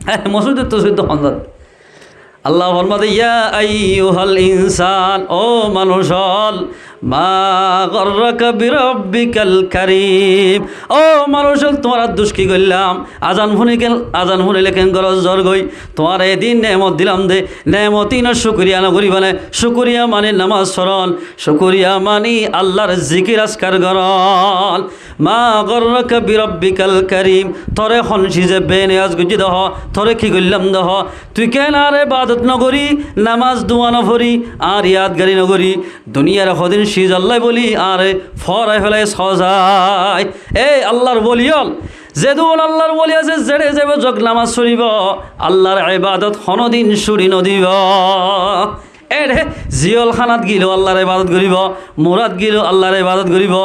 হ্যাঁ মসজিদের তো সিদ্ধ সন্ধান আল্লাহ ফরমাতে ইয়া আইয়ুহাল ইনসান ও মানুষ হল মা গররাকা বিরাব্বিকাল কারীম ও মানুষ হল তোমার দুষ্কি করলাম আজান শুনিলে কেন গরজ জ্বর গই তোমার এদিন নেমত দিলাম দে নেমতি না শুকরিয়া না করি মানে শুকরিয়া মানে নামাজ স্মরণ শুকরিয়া মানে আল্লাহর জিকির আজকার গরল মা গররাকা বিরাব্বিকাল কারীম তরে হনসি যে বেনিয়াজ গুজি দহ তরে কি করলাম দহ তুই কেন আরে ইবাদত নগরী নামাজ দোয়া নফরি আর ইয়াদগারি নগরী দুনিয়ার হদিন সিজ আল্লাহ বলি আরে ফরাই ফেলাই সজাই এই আল্লাহর বলিয়ল যেদুল আল্লাহর বলি আছে জেড়ে যাবে যোগ নামাজ শুনিব আল্লাহর ইবাদত হনদিন শুরি নদিব এরে জিয়ল খানাত গিলো আল্লাহর ইবাদত করিব মুরাদ গিলো আল্লাহর ইবাদত করিব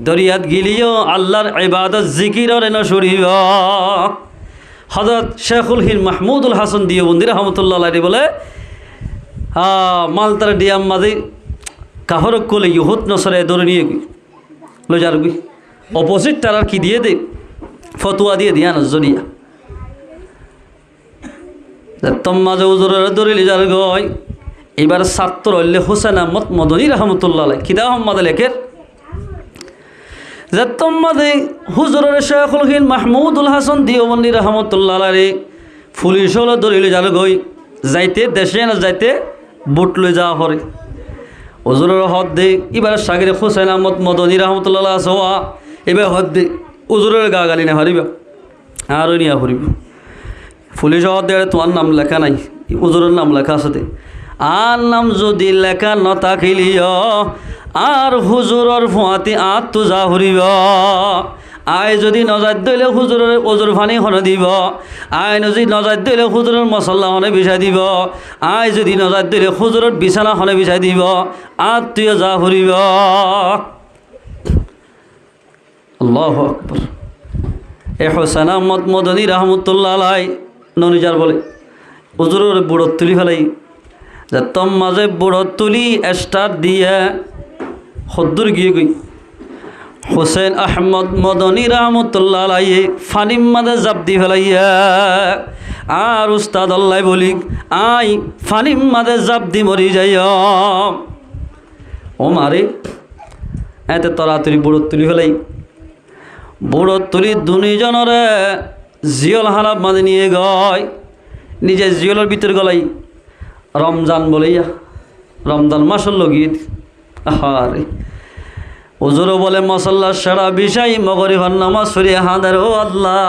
দরিয়াত গিলিও আল্লাহর ইবাদত জিকিররে নসুরিব হযরত শেখুল হিন্দ মাহমুদুল হাসান দিওবন্দি রহমতুল্লাহ আলাইহি বলে মালতার ডিয়াম মাঝে কাহর কোলে ইহুদ নসরে ধরে নিয়ে লো যার গুই অপোজিট তারার কি দিয়ে দে ফতুয়া দিয়ে দিয়া নজরিয়া মাঝে উজুরের ধরে যার গয় এবার ছাত্র হইলে হোসেন আহমদ মদনী রহমতুল্লাহ আলাই কিদা আহমদ লেখের মাঝে হুজুরের শেখুল হিন্দ মাহমুদুল হাসান দিওবন্দি রহমতুল্লাহ আলাই পুলিশ হলো ধরিলে যার গই যাইতে দেশে না যাইতে বুট লই যাওয়া পরে হুজুরের হদ দে এবার সাগরে হোসেন আহমদ মদনী রহমতুল্লাহ আসোয়া এবার হদ দে হুজুরের গা গালি না হারিবা আরও নিয়া হরিব পুলিশ হদ দে তোমার নাম লেখা নাই হুজুরের নাম লেখা আছে দে আর নাম যদি লেখা নথাকিলিও আর হুজুরর ফুয়াতি আত তো যা হরিব আয় যদি নজার দইলে হুজুরের ওজুর পানি হনে দিব, আয় যদি নজার দইলে হুজুরের মশলা হনে বিছাই দিব, আয় যদি নজার দইলে হুজুরের বিছানা হনে বিছাই দিব, আত্মীয় যা ফুরিব। আল্লাহু আকবার। এ হোসেন আহমদ মদনী রহমতুল্লাহ আলাই ননিজার বলে হুজুরের বুড়ত তুলি ফেলাই যে তোম মাঝে বুড়ত তুলি স্টার্ট দিয়ে সদ্দুর গিয়ে গই হোসেন আহমদ মদনী রহমতুল্লাহ আলাই ফানিম মাঝে জাপ দি ফেলাইয়া আর উস্তাদ আল্লাহ বলি আই ফানিম মাঝে জাপ দি মরি যাই ও মারে এতে তরাতরি বুড়ত তুলি ফেলাই। বুড়ত তুলি দুজনরে জিয়ল হারাপ মাঝে নিয়ে গয় নিজে জিয়লের ভিতর গলাই রমজান বলেইয়া রমজান মাসের লগিয়ে আহারে হুজুরও বলে মশল্লা সেরা বিষয় মগরিবার নামাজ পড়িয়া হাঁদের ও আল্লাহ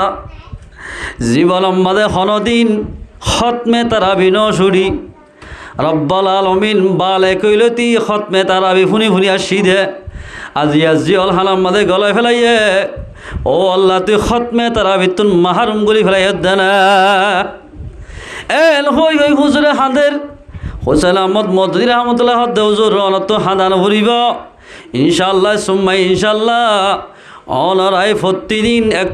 জীবন মাঝে হনদিন খতমে তারাবি নসুরি রব্বাল আলমিন বালে কইলতি খতমে তারাবি ফুনি ফুনি আসি দে আজিয়া জিয়ল হালাম মাঝে গলায় ফেলাইয়ে ও আল্লাহ তুই খতমে তারাবি তুন মাহারুম গুলি ফেলাই দে না এল হই হই হুজুরে হাঁদের হোসেন আহমদ মদনী রহমতুল্লাহ হদ্দে হুজুর অনত হাঁদানো ফুরিব ইনশাআল্লাহ সুম্মা ইনশাআল্লাহ অনরাই প্রতিদিন এক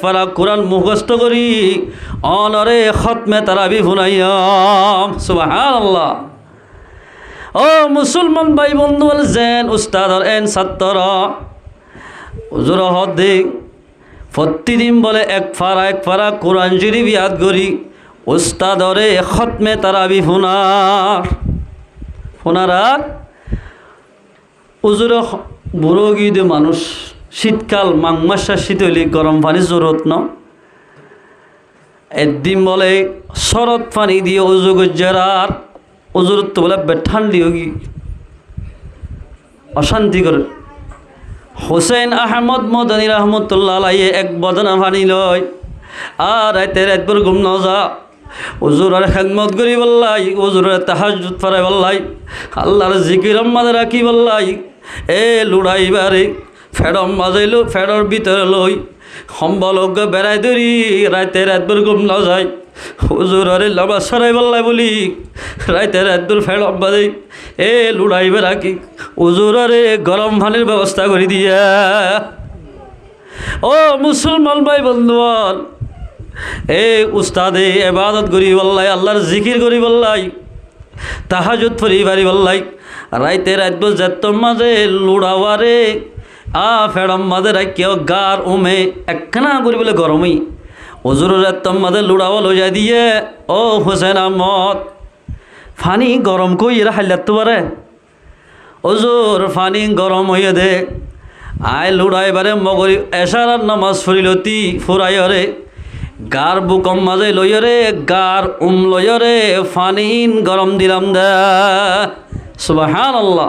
পারা কোরআন মুখস্থ করি অনরে খতমে তারাবি ফুনাইয়াম সুবহানাল্লাহ। ও মুসলমান ভাই বন্ধু যেন উস্তাদর এন ছাত্র হুজুর হদ্দে প্রতিদিন বলে এক পারা কোরআন শরীফ ইয়াদ করি উস্তাদরে খতমে তারাবি ফোনার উজুর বুড়ো গিয়ে মানুষ শীতকাল মাঘ মাসা শীত হইলে গরম পানি জরুরত ন একদিন বলে শরৎ পানি দিয়ে উজু গজ্জার উজুরত তো বলে ঠান্ডি হোগি অশান্তি করে। হোসেন আহমদ মদনী রহমতুল্লাহ আলাইহি এক বদনা পানি লয় আর রাতে রাতভর ঘুম ন যা হুজুরের খেদমত করি বললাই হুজুরের তাহাজ্জুদ পড়াই বললাই আল্লাহর জিকির মাঝে রাখি বললাই এ লুড়াইবারে ফেডম মাঝাইলো ফেডর ভিতরে লই সম্বলজ্ঞ বেড়াই ধরি রাতে রাতভর ঘুম ন যায় হুজুরের লবা সরাই বললাই বলি রাতে রাতভর ফেডম বাজে এ লুড়াইবে রাখি হুজুরের গরম পানির ব্যবস্থা করে দিয়া। ও মুসলমান ভাই বন্ধুগণ এ উস্তাদে এবাদত করি বললাই আল্লাহর জিকির করি বললাই তাহাজ্জুদ পড়ি বাড়ি বললাই রাইতে রাতব যেত মাঝে লুড়াওয়ারে ফেড়ম মাঝে রাখিও গার উমে একখানা করি বলে গরমই হুজুর রাত মাঝে লুড়াওয়া লই যাই দিয়ে ও হোসেন আহমদ ফানি গরম কই এরা হাইলাত তো পারে হুজুর ফানি গরম হইয়া দে আয় লুড়াইবারে মগরি এশারার নামাজ ফুরিলতি ফুরাইরে গার বুকম মাঝে লইরে গার লইরে ফানিন গরম দিলাম দে সুবহানাল্লাহ।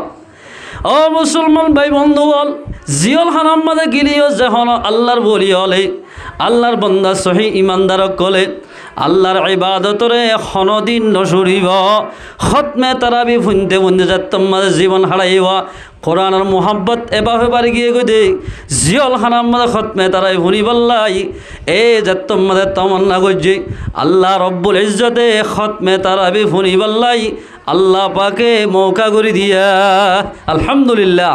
ও মুসলমান ভাই বন্ধু বল জিয়ল হারাম মাঝে গিলিও যখন আল্লাহর বলি হলে আল্লাহর বন্দা সহি ইমানদার কলে আল্লাহর ইবাদতরে হনদিন নসুরিব খতমে তারাবি ফুনতে ফুনতে যাত্তম মাঝে জীবন হারাইব কোরআনের মোহাব্বত এভাবে বাড়ি গিয়ে গই দে জিয়ল হারাম মাঝে খতমে তারাই ফুনি বললাই এ যাত্তম মাঝে তমন্না করছে আল্লাহ রব্বুল ইজ্জতে খতমে তারাবি ফুনি বললাই আল্লাহ পাকে মৌকা করে দিয়া আলহামদুলিল্লাহ।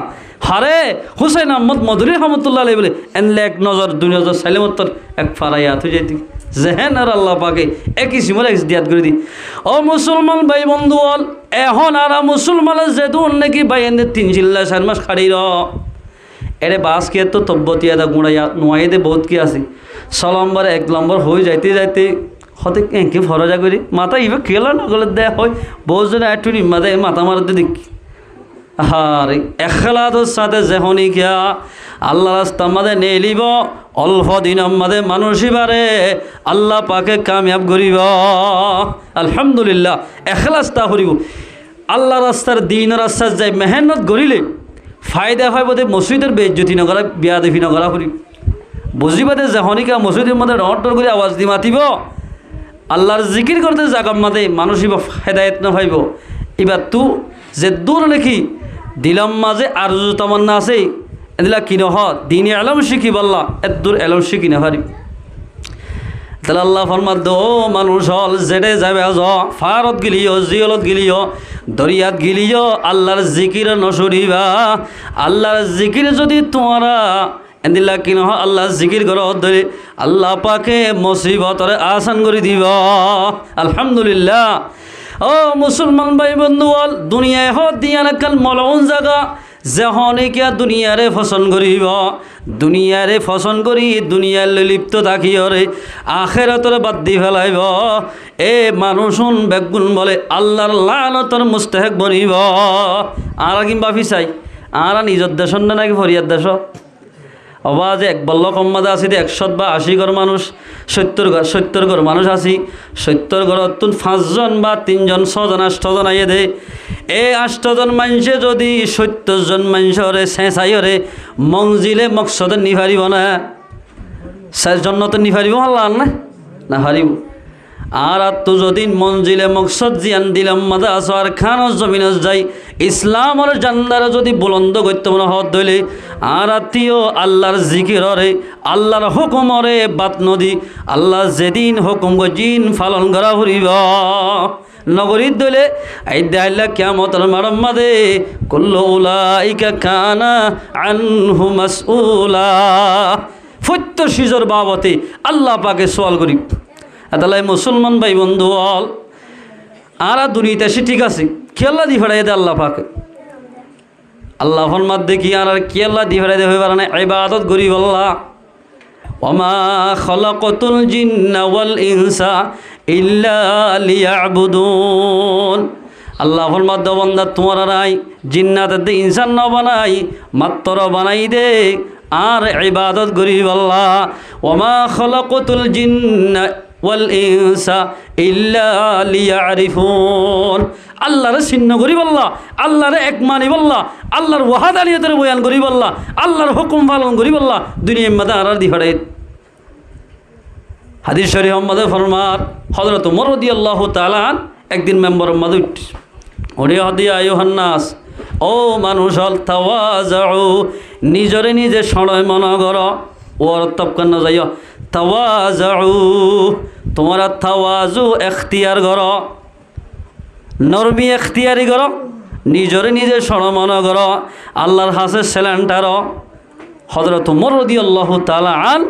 হারে হুসেন আহমদ মদনী রহমতুল্লাহ আলাইহি বলে এনলে এক নজর দুই নজর সাইলেমত্তর এক ফারাইয়া তুই যেতি জেহেন আর আল্লাহ পাকে একই সিমরে দিয়াত করে দি। ও মুসলমান ভাই বন্ধু বল এখন আর মুসলমানের যেহেতু নাকি ভাই এনে 3 জিল্লা 4 মাস খাড়ি এরে বাস কে তো তব্বতিয়া দা গুঁড়াইয়া নোয়াই দে বহুত কি আছে 6 নম্বর 1 নম্বর হয়ে যাইতে যাইতে হতে এঁকে ফরজা করি মাথা ইবে কেলা না গলে দেয়া হয় বহুত জন একটু মাথা মাথা মারতে দেখি আর এখলাদের সাথে যেহনি গিয়া আল্লাহ রাস্তা মাঝে নিয়ে লিব অল্প দিন মাঝে মানুষই বারে আল্লাহ পাকে কামিয়াব করিব আলহামদুলিল্লাহ। এখলাস্তা করিব আল্লাহ রাস্তার দিন রাস্তার যাই মেহনত করিলে ফায়দা হয় বোধে মসজিদের বেজ্জতি নকরা বিয়া দেখি নকরা করি বুঝিবাদে যেহনিকা মসজিদের মধ্যে ডর করে আওয়াজ দি মাতিব আল্লাহর জিকির করতে জাগার মাঝে মানুষই হেদায়ত না পাইব এবার তু যে দূর নাকি দিলাম মাঝে আরজু তামান্না আছে এদিলা কিনে হ দিনে এলম শিখি বললা এদূর এলম শিখি না পারি তাহলে আল্লাহ ফরমাদ দো মানুষ হল জেডে যাবে আজ ফারত গিলিও জিয়লত গিলিও দরিয়াত গিলিও আল্লাহর জিকির নসরিবা আল্লাহর জিকির যদি তোমরা এদিলা কিনে হ আল্লাহ জিকির করো ধরে আল্লাহ পাকে মুসিবতরে আসান করে দিব আলহামদুলিল্লাহ ও মুসলমান ভাই বন্ধু হল দুনিয়ায় হ দিয়া নাকাল মলউন জায়গা যেহনে কিয়া দুনিয়ারে ফসন করিব দুনিয়ারে ফসন করি দুনিয়ার লিপ্ত থাকিওরে আখেরাতরে বাদ দি ফেলাইব এ মানুষুন বেগুন বলে আল্লাহর লানতর মুস্তাহেক বনিব আর কিংবা ফিসাই আর নিজের দেশ নাকি ফরিয়ার দেশ অবা যে এক বল্ল কম্মাদা আছি 100 বা 80 ঘর মানুষ 70 ঘর মানুষ আছি 70 ঘর 5 জন বা 3 জন 6 জন 8 জন আইয়ে দে এই 8 জন মানুষে যদি 70 জন মানুষরে শেষাইরে মঞ্জিলে মকসদে নিভারিব না শেষ জন্নত নিভারিব আল্লাহ না হারিব আর তো যদি মঞ্জিলে মকসদ জিয়ান দিলাম মাদা আসর খান জমিন যাই ইসলামর জান্দার যদি বুলন্দ করতে মনে হত দইলে আর আত্মীয় আল্লাহর জিকিররে আল্লাহর হুকুমরে বাত নদী আল্লাহ যেদিন হুকুম গজিন পালন করা ফুরিব নগরীর দলে আইদা আল্লাহ কিয়ামতের মারম্মাদে কুল্লু উলাইকা কানা আনহু মাসউলা ফত্য সিজর বাবতে আল্লাহ পাকে সওয়াল করি তাহলে মুসলমান ভাই বন্ধু হল আর দুনিয়াতে আসি ঠিক আছে খেলা দি ফেরাই দে আল্লাহ পাকে আল্লাহ ফরমাদ দেখি আর খেলা দি ফেরাই দে হয়ে পারে না ইবাদত করি আল্লাহ ওমা খলাকতুল জিন্না ওয়াল ইনসা ইল্লা লিয়াবুদুন আল্লাহ ফরমাদ দে বান্দা তোমার রাই জিন্নাত দে ইনসান না বানাই মাত্র বানাই দে আর ইবাদত করি আল্লাহ ওমা খলাকতুল জিন্না ওয়াল ইনসা ইল্লা লিয়ারিফুন আল্লাহরে চিহ্ন করি বললা আল্লাহরে এক মানি বললা আল্লাহর ওয়াহাদানিয়তের বয়ান করি বললা আল্লাহর হুকুম পালন করি বললা দুনিয়ার মধ্যে আর দি ফড়ে হাদিস শরীফ মধ্যে ফরমার হযরত ওমর রাদিয়াল্লাহু তাআলা একদিন মেম্বার মধ্যে ওরে হাদিয়া আইয়ুহান নাস ও মানুষ হল তাওয়াজু নিজরে নিজে সড়য় মন কর ওর তপকান না যাইও তাওয়াজু তোমরা তাওয়াজু এখতিয়ার কর নরমি এখতিয়ারি কর নিজরে নিজে সড় মন কর আল্লাহর হাসে সেলেন্টার হযরত ওমর রাদিয়াল্লাহু তাআলা আন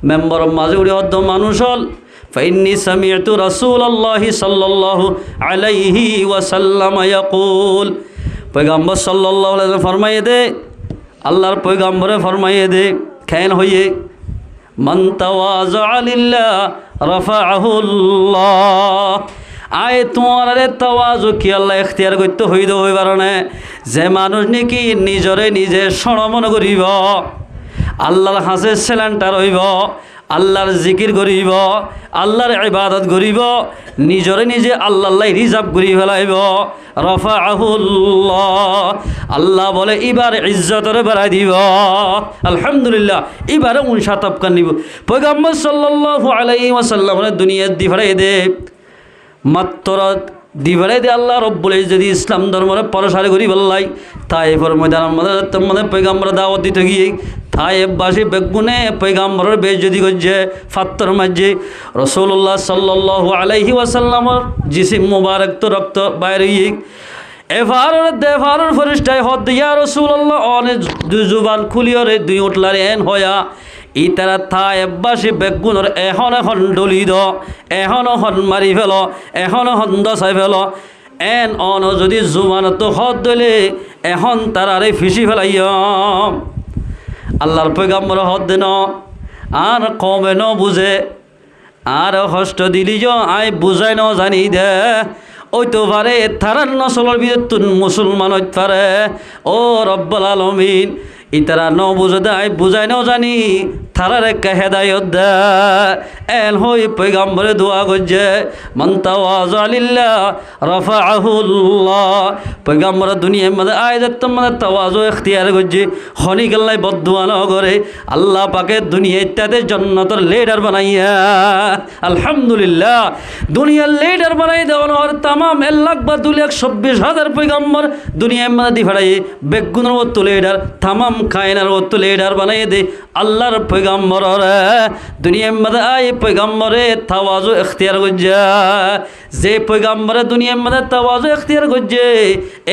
মেম্বার মাঝে উড়ে অর্ধ মানুষ হল ফাইন্নি সামি'তু রাসূলুল্লাহি সাল্লাল্লাহু আলাইহি ওয়াসাল্লাম ইয়াকুল পয়গম্বর সাল্লাল্লাহু আলাইহি ওয়াসাল্লাম ফরমাইয়ে দে আল্লাহর পয়গম্বরে ফরমাইয়ে দে খেন হইয়ে মান তাওয়াজা লিল্লাহ রাফাআহুল্লাহ আয় তোমার তাওয়াজু কি আল্লাহ এখতিয়ার করতে হইদ হইবার না যে মানুষ নাকি নিজরে নিজে সরমন করিব আল্লাহর হাসে সেলেন্টার হইব আল্লাহর জিকির করিব আল্লাহর ইবাদত করিব নিজরে নিজে আল্লাহ রিজার্ভ করি ফেলাইব রাফাআহুল্লাহ আল্লাহ বলে এবার ইজ্জতরে বাড়াই দিব আলহামদুলিল্লাহ এবারে 59 কান নিব পয়গম্বর সাল্লাল্লাহু আলাইহি ওয়াসাল্লাম দুনিয়ার দি ফড়াই দে মাত্র দিবারে দে আল্লাহ রব্বুল ইজ্জত ইসলাম ধর্মরে প্রসার করি বললাই তাইফের মধ্যে পয়গম্বর দাওয়াত দিতে গিয়ে তাইফবাসী বেগুনে পয়গম্বরের বেইজ্জতি করছে ফাত্তর মাঝে রাসূলুল্লাহ সাল্লাল্লাহু আলাইহি ওয়াসাল্লামের জিসিম মুবারক তো রক্ত বাইরে এফারের ফরিস্তায় হদ ইয়া রাসূলুল্লাহ অনেক দুই জুবান খুলিয়রে দুই উঠলারে এন হয়া ইতারা তাইফবাসী বেগুনের এখন ডলি দ এখন মারি ফেল এখন দশাই ফেল এন অন যদি জুবানত হদ দিলে এখন তারারে ফিসি ফেলাইম আল্লাহর পয়গম্বর হদ দেন আর কমে ন বুঝে আর কষ্ট দিলি আই বুঝাই ন জানি দে ওই তো পারে তারার নসলের ভিতর মুসলমান হইতে পারে ও রব্বুল আলামিন ইতারা ন বুঝে দেয় বুঝাই নাও জানি তারার একটা হেদায়ত দে এন হই পয়গম্বরে দোয়া করছে মান তাওয়াজা লিল্লাহ রাফাআহুল্লাহ পয়গম্বর দুনিয়ার মধ্যে আয়াত মধ্যে তাওয়াজু ইখতিয়ার করছে খনি গল্লাই বদদুয়া ন করে আল্লাহ পাকে দুনিয়া ইত্যাদি জান্নাতের লিডার বানাইয়া আলহামদুলিল্লাহ দুনিয়ার লিডার বানাই দেওয়ার तमाम 1,22,26,000 পয়গম্বর দুনিয়ার মধ্যে দি ফড়াই বেগুনের মতো লিডার तमाम কায়নার অত লিডার বানাই দে আল্লাহর পয়গম্বররে দুনিয়ার মধ্যে আই পয়গম্বরে তাওয়াজু ইখতিয়ার করছে যে পয়গম্বরে দুনিয়ার মধ্যে তাওয়াজু ইখতিয়ার করছে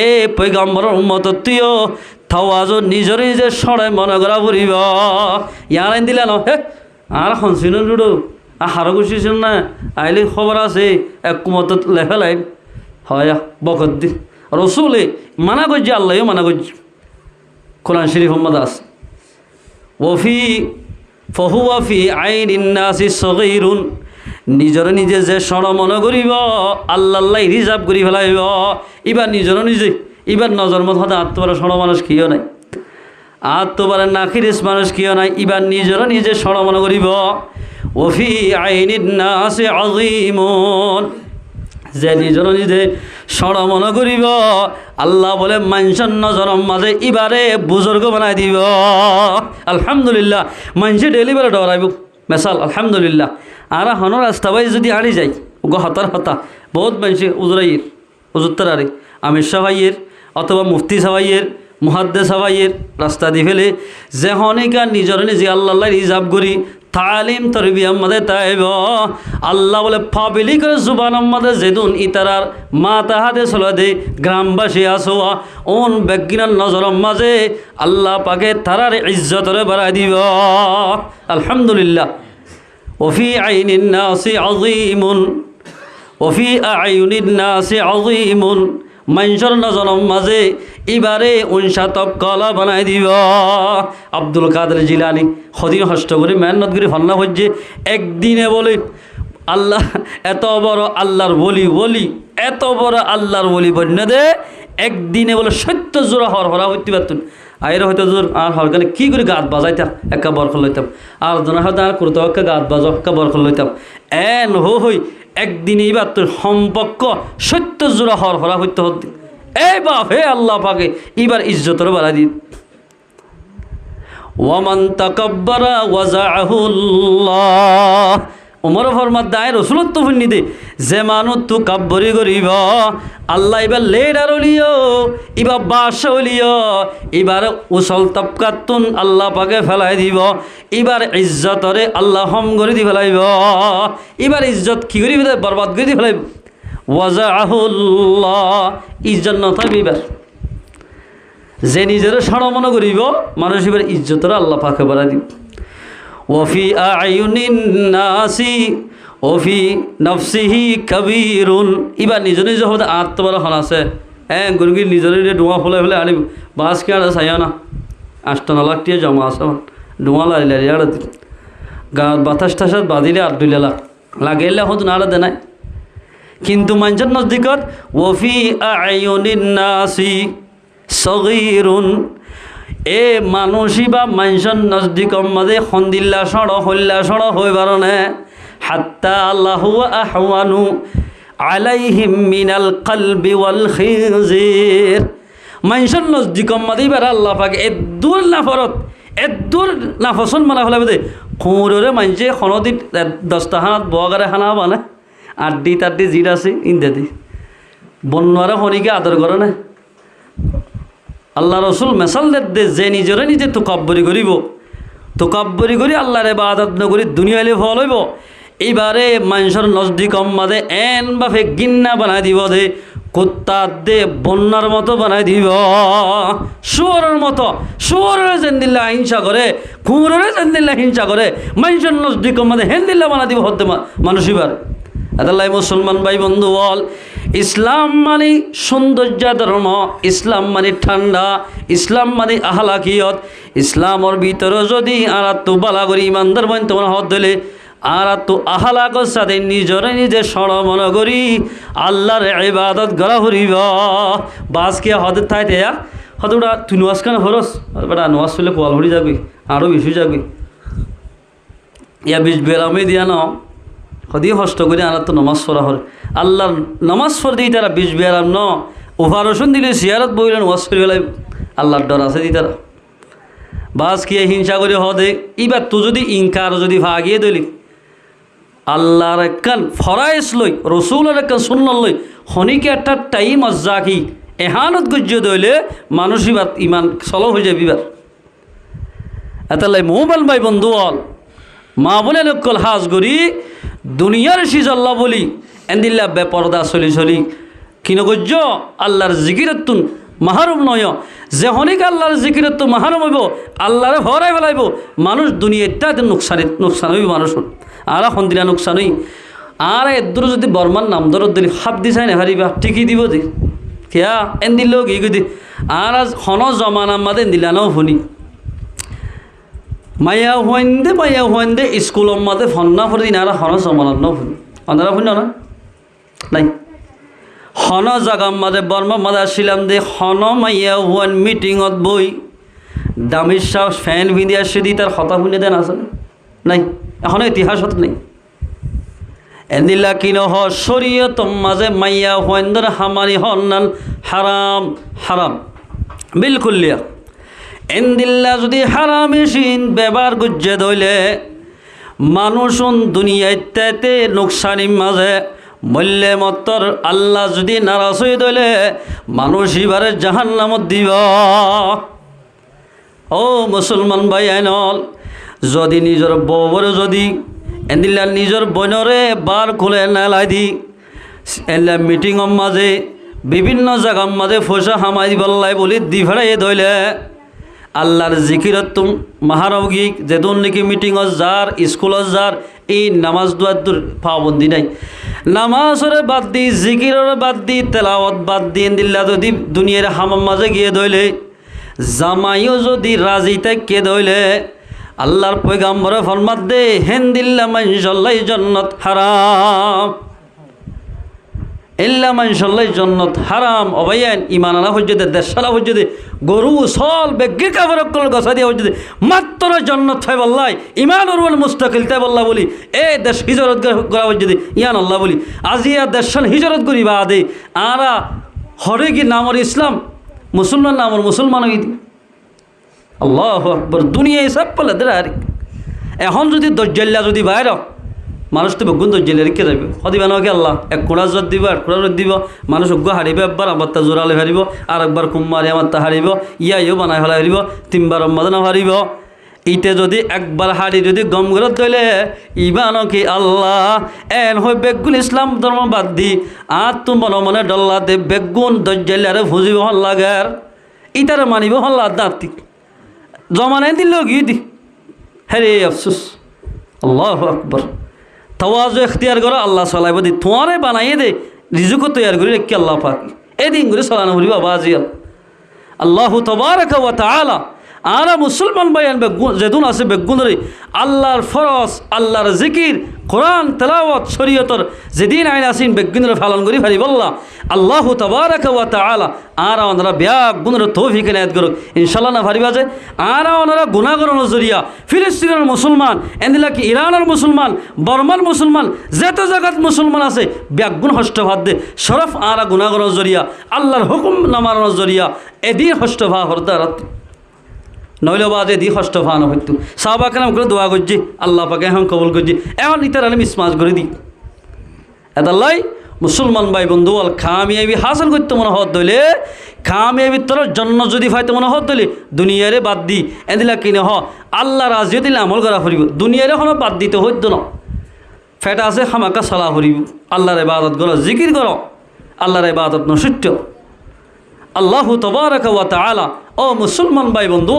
এ পয়গম্বরের উম্মত তুইও তাওয়াজু নিজের নিজে সরে মনে করা ফুরিব ইয়ার আইন দিলে ন হে আর হনসিন লুডো আর হারো গুছিস না আইলে খবর আছে এক কুমত লেখা লাইন হয় বকত দি রসুলে মানা করছে আল্লাহও মানা করছে কোরআন শরীফ মোহাম্মদ আস ওফি ফহুয়া ফি আইনিন নাসি সগীরুন নিজর নিজে যে সর মনে করিব আল্লাহ রিজার্ভ করি ফেলাইব এবার নিজর নিজে এবার নজর মত হতে আত্মবারে সর মানুষ কিয় নাই আত্মবারে নাখিরিস মানুষ কিয় নাই এবার নিজর নিজে সর মনে করিব ওফি আইনিন নাসি আযীমুন যে নিজর নিজে সর মনে করিব আল্লাহ বলে মানুষের নজরের মাঝে এবারে বুজুর্গ বানাই দিব আলহামদুলিল্লাহ মানুষে ডেলিভারি ডরাইব মেসাল আলহামদুলিল্লাহ আর হন রাস্তা বাই যদি আনি যাই গো হতার হতা বহুত মানুষে উজরাইয়ের উজুত্তর আরে আমির সাহাইয়ের অথবা মুফতি সাহাইয়ের মুহাদ্দিস সাহাইয়ের রাস্তা দি ফেলে যে হনিকা নিজর নিজে আল্লাহ রিজার্ভ করি তালিম তরবিয়া মধ্যে তাইব আল্লাহ বলে পাবলিক জুবান মধ্যে যেদুন ইতারার মা তাহাদে চলে দে গ্রামবাসী আসো ওন বেগিনার নজর মাঝে আল্লাহ পাকে তারার ইজ্জতরে বাড়াই দিব আলহামদুলিল্লাহ ওফি আইনিন নাসি আযীমুন ওফি আয়ুনিন নাসি আযীমুন মানুষের নজর মাঝে এবারে উনসাতক কলা বানাই দিব আব্দুল কাদের জিলানি সদিন হষ্ট করে মেহনত করে ফন্না হচ্ছে একদিনে বলে আল্লাহ এত বড় আল্লাহর বলি এত বড় আল্লাহর বলি বন্য দে একদিনে বলে 70 জোড়া হরা হইতে পারতুন আয়ের হয়তো জোর আর হরকানে কী করে গাত বাজাইতাম একা বরখল লইতাম আর জনা হয়তো আর করতো একা গাত বাজাও একা বরখল লইতাম এন হই একদিনে এবার তোর সম্পর্ক 70 জোড়া হরা হইতে হতে এই বাপ হে আল্লাহ পাকে এবার ইজ্জতর বাড়াই দিন ওয়ামান তাকাব্বারা ওয়াজাহুল্লাহ উমর ফরমাত দায় রসুলত্ব ফুন্নিতে যে মানুষ তু কাব্বরি করিব আল্লাহ এবার লেডার হলিও এবার বাস হলিও এবার উসল তপকাতুন আল্লাহ পাকে ফেলাই দিব এবার ইজ্জতরে আল্লাহ হম করে দি ফেলাইব এবার ইজ্জত কি করি বরবাদ করে দি ফেলাইব ওয়াজাহুল্লাহ ইজ্জত নথাইব এবার যে নিজের সরমন করিব মানুষ এবার ইজ্জতরে আল্লাহ পাকে বাড়াই দিব ওফি আয়ুনিন নাসি ওফি নফসিহি কবিরুন এবার নিজ নিজ হতে আত্মবার হন আছে গরুগির নিজের ডোঁয়া ফলে ফেলে আনি বাস কে আড়ে চাইয়া না 8 লাখ টিয়া জমা আছে ডোঁয়া লাইলে আড়ে দিন গাঁত বাতাস টাসাত বাঁধিলে 8-2 লাখ লাগাইলে হতো না আড়ে দে নাই কিন্তু মানুষের নজদিকত ওফি আয়ুনিন নাসি সগীরুন এ মানুষই বা মানুষের নজদিকর মাঝে হন্দিল্লা সড় হল্লা সড় হইবার নে হাত্তা আল্লাহু আহওয়ানু আলাইহিম মিনাল কলবি ওয়াল খিজির মানুষের নজদিকর মাঝে এবার আল্লাহ পাকে এদুর এদুর নাফসন মানা ফেলা বেদে খুঁড়রে মানুষে খনদি 10টা হাত বগারে খানা বানে আড্ডি তাড্ডি জির আছে ইন্দাদি বন্যারা খনিকে আদর করে না আল্লাহ রসুল মেসাল দে যে নিজরে নিজে তোকাব্বরি করিব তোকাব্বরি করি আল্লাহর ইবাদত নকরি দুনিয়ালে ফল হইব এইবারে মানুষের নজদিক মাঝে এন বাফে গিন্না বানাই দিব দে কুত্তা দে বন্যার মতো বানাই দিব শুয়োরের মতো শুয়োরের যেন দিল্লা হিংসা করে কুকুরের যেন দিল্লা হিংসা করে মানুষের নজদিক মাঝে হেন দিল্লা বানাই দিব হতে মানুষ এবারে আদাল্লাহ মুসলমান ভাই বন্ধু বল ইসলাম মানে সৌন্দর্য ধর্ম ইসলাম মানে ঠান্ডা ইসলাম মানে আহলাকিয়ত ইসলামর ভিতরে যদি আর তো বালা করি ইমানদার বন তোমার হত দিলে আর তো আহলাকর সাথে নিজরে নিজে সরমন করি আল্লাহর ইবাদত করা হরিব বাসকে হদ থাইতে হতটা তুই নোয়াজ কেন হরস বেটা নোয়াজ করলে কল হরি যাবি আরও বেশি যাবি ইয়া বিষ বেরামে দিয়া ন সদি কষ্ট করে আনার তো নমাজ পড়া হরে আল্লাহর নমাজ পড় দিই তারা বিষ বেরাম ন ওভারসন দিলে সিয়ারত বইলেন ওয়াজ করে ফেলাই আল্লাহর ডর আছে দি তারা বাস কি হিংসা করে হদে এবার তো যদি ইনকার যদি ভাগিয়ে দিলি আল্লাহর একখান ফরাইস লই রসুলের একখান সুন্নত লই হনিকে একটা টাইম অজ্জাকি এহানত গজ্য দইলে মানুষ এবার ইমান চলো হয়ে যাবে এবার এতালাই মোবাইল ভাই বন্ধু হল মা বলে নকল হাজ করি দুনিয়ার সিজল্লা বলি এন্দিল্লা বেপরদা চলি কিনগজ্য আল্লাহর জিকিরতুন মাহরুম নয় যে হনিক আল্লাহর জিকিরত মাহরুম হইব আল্লাহরে হরাই ফেলাইব মানুষ দুনিয়াটা নোকসান হইব মানুষ আর সন্দিনা নোকসান হই আর এদূর যদি বর্মার নাম ধরত দিলি হাত দি চাই না হারিবা ঠিকই দিব দি কেয়া এন দিল কি দি আর আজ হন জমানা মাদে দিলা ন শুনি মাইয়া হুয়াইন্দে স্কুলের মাঝে ফন্না ফরি দিন আর হন জমানার ন শুনি অন্ধারা শুনি না নাই হন জাগার মাঝে বর্মার মাঝে আসছিলাম দে হন মাইয়া হুয়ান মিটিংত বই দামির সাহ ফ্যান ভিঁধে আসে দি তার হতা শুনে দেন আসলে নাই এখনো ইতিহাসত নেই এদিলা কিন হ শরীয়ত মাঝে মাইয়া হুয়াইন্দর হামারি হন্নান হারাম হারাম বিলকুলিয়া এন্দিল্লা যদি হারামেশিন ব্যবহার গুজ্জে ধইলে মানুষুন দুনিয়াতে নোকসানি মাঝে মূল্যে মত্তর আল্লাহ যদি নারাজ হয়ে ধইলে মানুষ এবারে জাহান্নামত দিব ও মুসলমান ভাই আইনল যদি নিজের বউরে যদি এন্দিল্লা নিজের বইনরে বার খুলে নেলাই দি এলা মিটিংর মাঝে বিভিন্ন জায়গার মাঝে ফসা হামাই বললাই বলি দি ফেরাই ধইলে আল্লাহর জিকিরত তুম মাহারগী যেদুন নাকি মিটিংত যার স্কুলত যার এই নামাজ দোয়ার পাবন্দি নাই নামাজরে বাদ দি জিকিররে বাদ দি তেলাওয়াত বাদ দি দিল্লা যদি দুনিয়ার হামাম মাঝে গিয়ে ধইলে জামাইও যদি রাজি তাকে ধইলে আল্লাহর পয়গাম্বরে ফরমাত দে হেন্দিল্লা মানশাল্লাহ জান্নাত হারাম ইল্লা মানশাল্লাহ জান্নাত হারাম অবায়ান ইমান আনা হজ্জদে দেশালা হজ্জদে গরু সল বেগির কাপড় কল গছা দিয়া হজ্জদে মাত্র জান্নাত হয় বল্লাই ইমান ওর মুস্তাকিল তাই বল্লা বলি এ দেশ হিজরত করা হজ্জদে ইয়ান আল্লাহ বলি আজিয়া দেশান হিজরত করি বা দে আরা হরে কি নামর ইসলাম মুসলমান নামর মুসলমান হই আল্লাহু আকবার দুনিয়ায় সব পলে দেরারি এখন যদি দজ্জাল্লা যদি বাইর মানুষ তো বেগুন দজ্জাল্লা রেখে যাবে হদিবা নাকি আল্লাহ এক কোড়া জোর দিব এক কোড়া রোদ দিব মানুষ অজ্ঞ হারিব একবার আমার তা জোরালে হারিব আর একবার কুম্মারি আমার তা হারিব ইয়াইও বানাই ফেলা হারিব তিনবার মাদনা হারিব ইতে যদি একবার হারি যদি গম ঘরত ধইলে ইবান কি আল্লাহ এন হই বেগুন ইসলাম ধর্ম বাদ দি আর তো মনে মনে ডল্লাতে বেগুন দজ্জাল্লারে ফুজিব হল লাগার ইতারে মানিব হল্লা দাঁতি জমানায় দিল কি দি হ্যাঁ আফসুস আল্লাহ আকবর তওয়াজু এখতিয়ার করো আল্লাহ চলাইব দি তোমারে বানাইয়ে দে রিজুকও তৈয়ার করি রেখে আল্লাহ পাক এদিন করে চলানো বলি বাবা আজিয়াল আল্লাহ তবারাকা ওয়া তাআলা আরা মুসলমান ভাইয়ান যেদুন আছে বেগুনরে আল্লাহর ফরজ আল্লাহর জিকির কোরআন তেলাওয়াত শরীয়তর যেদিন আইন আসিন বেগুনরে পালন করি ভারি বল্লা আল্লাহ তবারাকা ওয়া তাআলা আরা ওনারা ব্যাগ গুণের তৌফিক এনায়েত করুক ইনশাল্লাহ না ভারিবা যে আরা ওনারা গুণাগরণের জরিয়া ফিলিস্তিনের মুসলমান এদিলা কি ইরানের মুসলমান বর্মার মুসলমান যেত জায়গাত মুসলমান আছে ব্যাগ গুণ হষ্টভাত দে শরফ আরা গুণাগরণের জরিয়া আল্লাহর হুকুম নামানোর জরিয়া এদিন হষ্টভা হরদারাত নইলে বাদে দি কষ্ট ফানো হইতো সাহাবাকে নাম করে দোয়া করছি আল্লাহ পাকে এখন কবল করছি এখন ইতার আলে মিসমাজ করে দিই এদাল্লাই মুসলমান ভাই বন্ধু বল কামিয়াবি হাসিল করতে মনে হত দইলে কামিয়াবি তোর জন্য যদি ফাইতে মনে হত দইলে দুনিয়ারে বাদ দি এদিলা কিনে হ আল্লাহ রাজি দিলে আমল করা ফুরিব দুনিয়ারে এখনো বাদ দিতে হইতো না ফেটা আছে খামাকা চলা ফুরিব আল্লাহর ইবাদত করো জিকির করো আল্লাহর ইবাদত নসিত্য আল্লাহু তবারাকা ওয়া তাআলা ও মুসলমান ভাই বন্ধু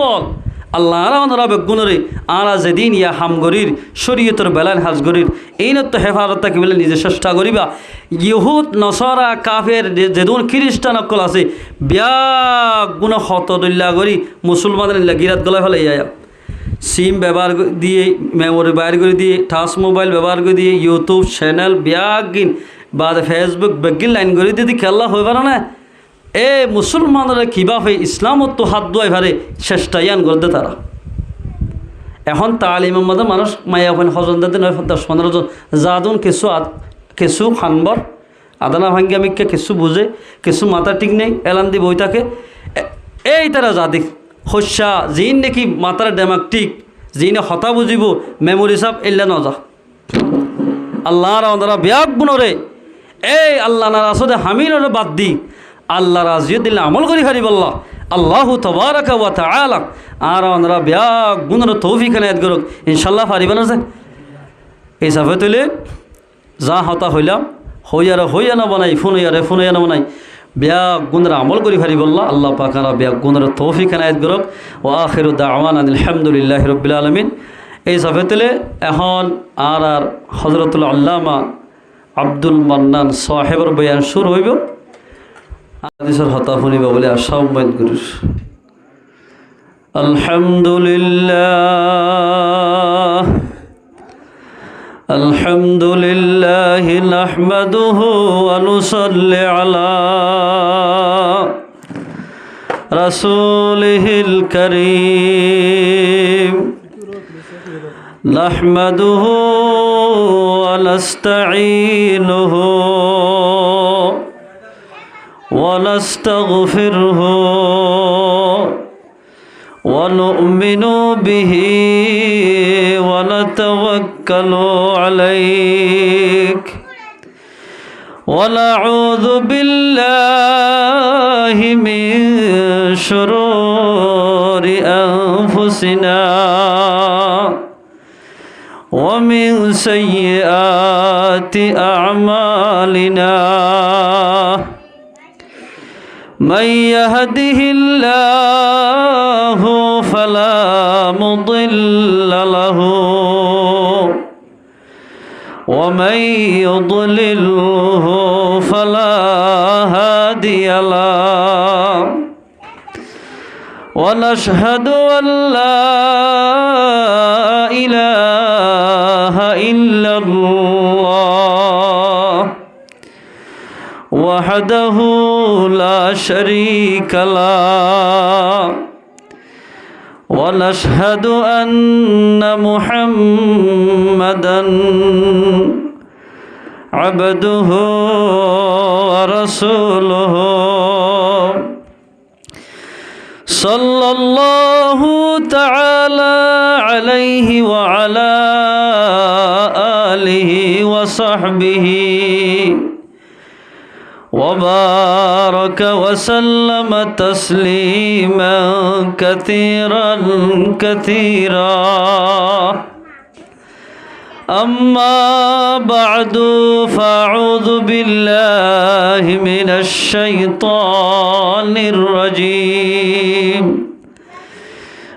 আল্লাহ আরা বেগুনরে আরা যেদিন ইয়া হামগরির শরীয়তর বেলান হাজগরির এইনত হেফাজত থাকি বলে নিজে চেষ্টা করিবা ইহুদ নসরা কাফের যেদুন খ্রিস্টান অকল আছে ব্যাগ গুণ হতদুল্লাহ করি মুসলমানের গিরাত গলায় ফেলে ইয়া সিম ব্যবহার দিয়ে মেমোরি বাইর করে দিয়ে টাচ মোবাইল ব্যবহার করে দিয়ে ইউটিউব চ্যানেল ব্যাগ গিন বা ফেসবুক বেগিন লাইন করে দিয়ে খেলা হয়ে পারে না এ মুসলমানরা কীভাবে ইসলামত তো হাত ধোয়াই ভারে চেষ্টায়ান করতে তারা এখন তালিমের মধ্যে মানুষ মায়া ওখানে হজন দিতে 10-15 জন যাদুন কিছু খানবর আদানা ভাঙ্গি আমি কিছু বুঝে কিছু মাথা ঠিক নেই এলান দি বই থাকে এই তারা যাদি হস্যা যিন নাকি মাথার ডেমাক ঠিক যিনে হতা বুঝিব মেমোরি সাপ এল্লা নজা আল্লাহ রাওয়ারা ব্যাগ গুণরে এই আল্লাহ নারাসদে হামির বাদ দি আল্লাহ রাজিয়ে দিলে আমল করি হারি বল্লা আল্লাহু তাবারাকা ওয়া তাআলা আর আমরা বিয়া গুণর তৌফিক এনায়েত করুক ইনশাআল্লাহ পারিবেন না এই সাফে তুলে যা হতা হইলাম হইয়া না বানাই ফোন হইয়া না বানাই বিয়া গুণের আমল করি পারি বললা আল্লাহ পাকারা বিয়া গুণের তৌফিক এনায়েত করুক ও আখিরু দাওয়ানা আলহামদুলিল্লাহি রাব্বিল আলামিন এই সাফে তুলে এখন আর হযরতুল আল্লামা আব্দুল মান্নান সাহেবের বয়ান শুরু হইব হাদিসের হতা শুনিব বলে আশা উম্মত করি আলহামদুলিল্লাহ নাহমাদুহু ওয়া নুসাল্লি আলা রাসূলিহিল কারীম নাহমাদুহু ওয়া নাস্তাঈনুহু ونستغفره ونؤمن به ونتوكل عليك ونعوذ بالله من شرور أنفسنا ومن سيئات أعمالنا من يهده الله فلا مضل له ومن يضلله فلا هادي له ونشهد أن لا إله إلا الله وحده لا شريك له ونشهد أن محمدا عبده ورسوله صلى الله تعالى عليه وعلى آله وصحبه وبارك وسلم تسليما كثيرا أما بعد فأعوذ بالله من الشيطان الرجيم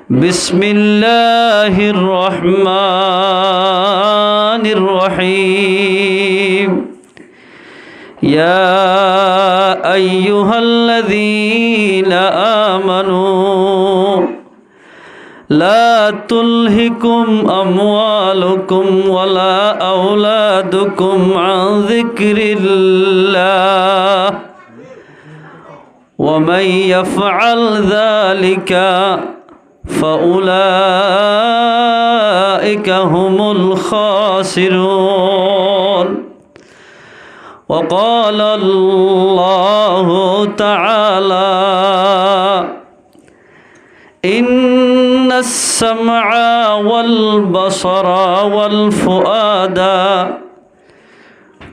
بسم الله الرحمن الرحيم يا أيها الذين آمنوا لا تلهكم أموالكم ولا أولادكم عن ذكر الله ومن يفعل ذلك فأولئك هم الخاسرون وقال الله تعالى إن السمع والبصر والفؤاد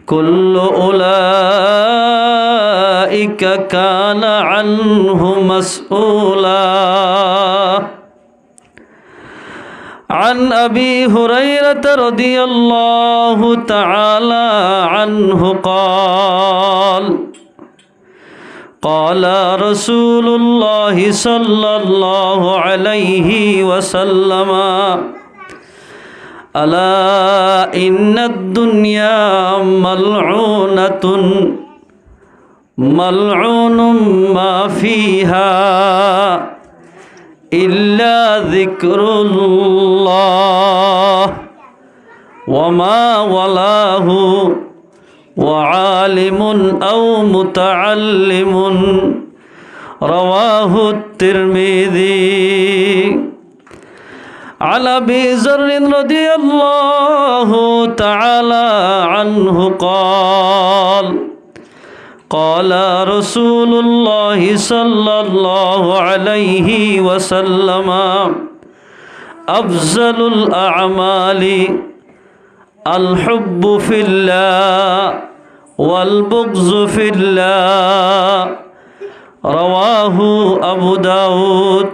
كل أولئك كان عنه مسؤولا عن أبي هريرة رضي الله تعالى عنه قال قال رسول الله صلى الله عليه وسلم ألا إن الدنيا ملعونة ملعون ما فيها إلا ذكر الله وما ولاه وعالم أو متعلم رواه الترمذي عن أبي ذر رضي الله تعالى عنه قال قال رسول الله صلى الله عليه وسلم أفضل الأعمال الحب في الله والبغض في الله রওয়াহু আবু দাউদ।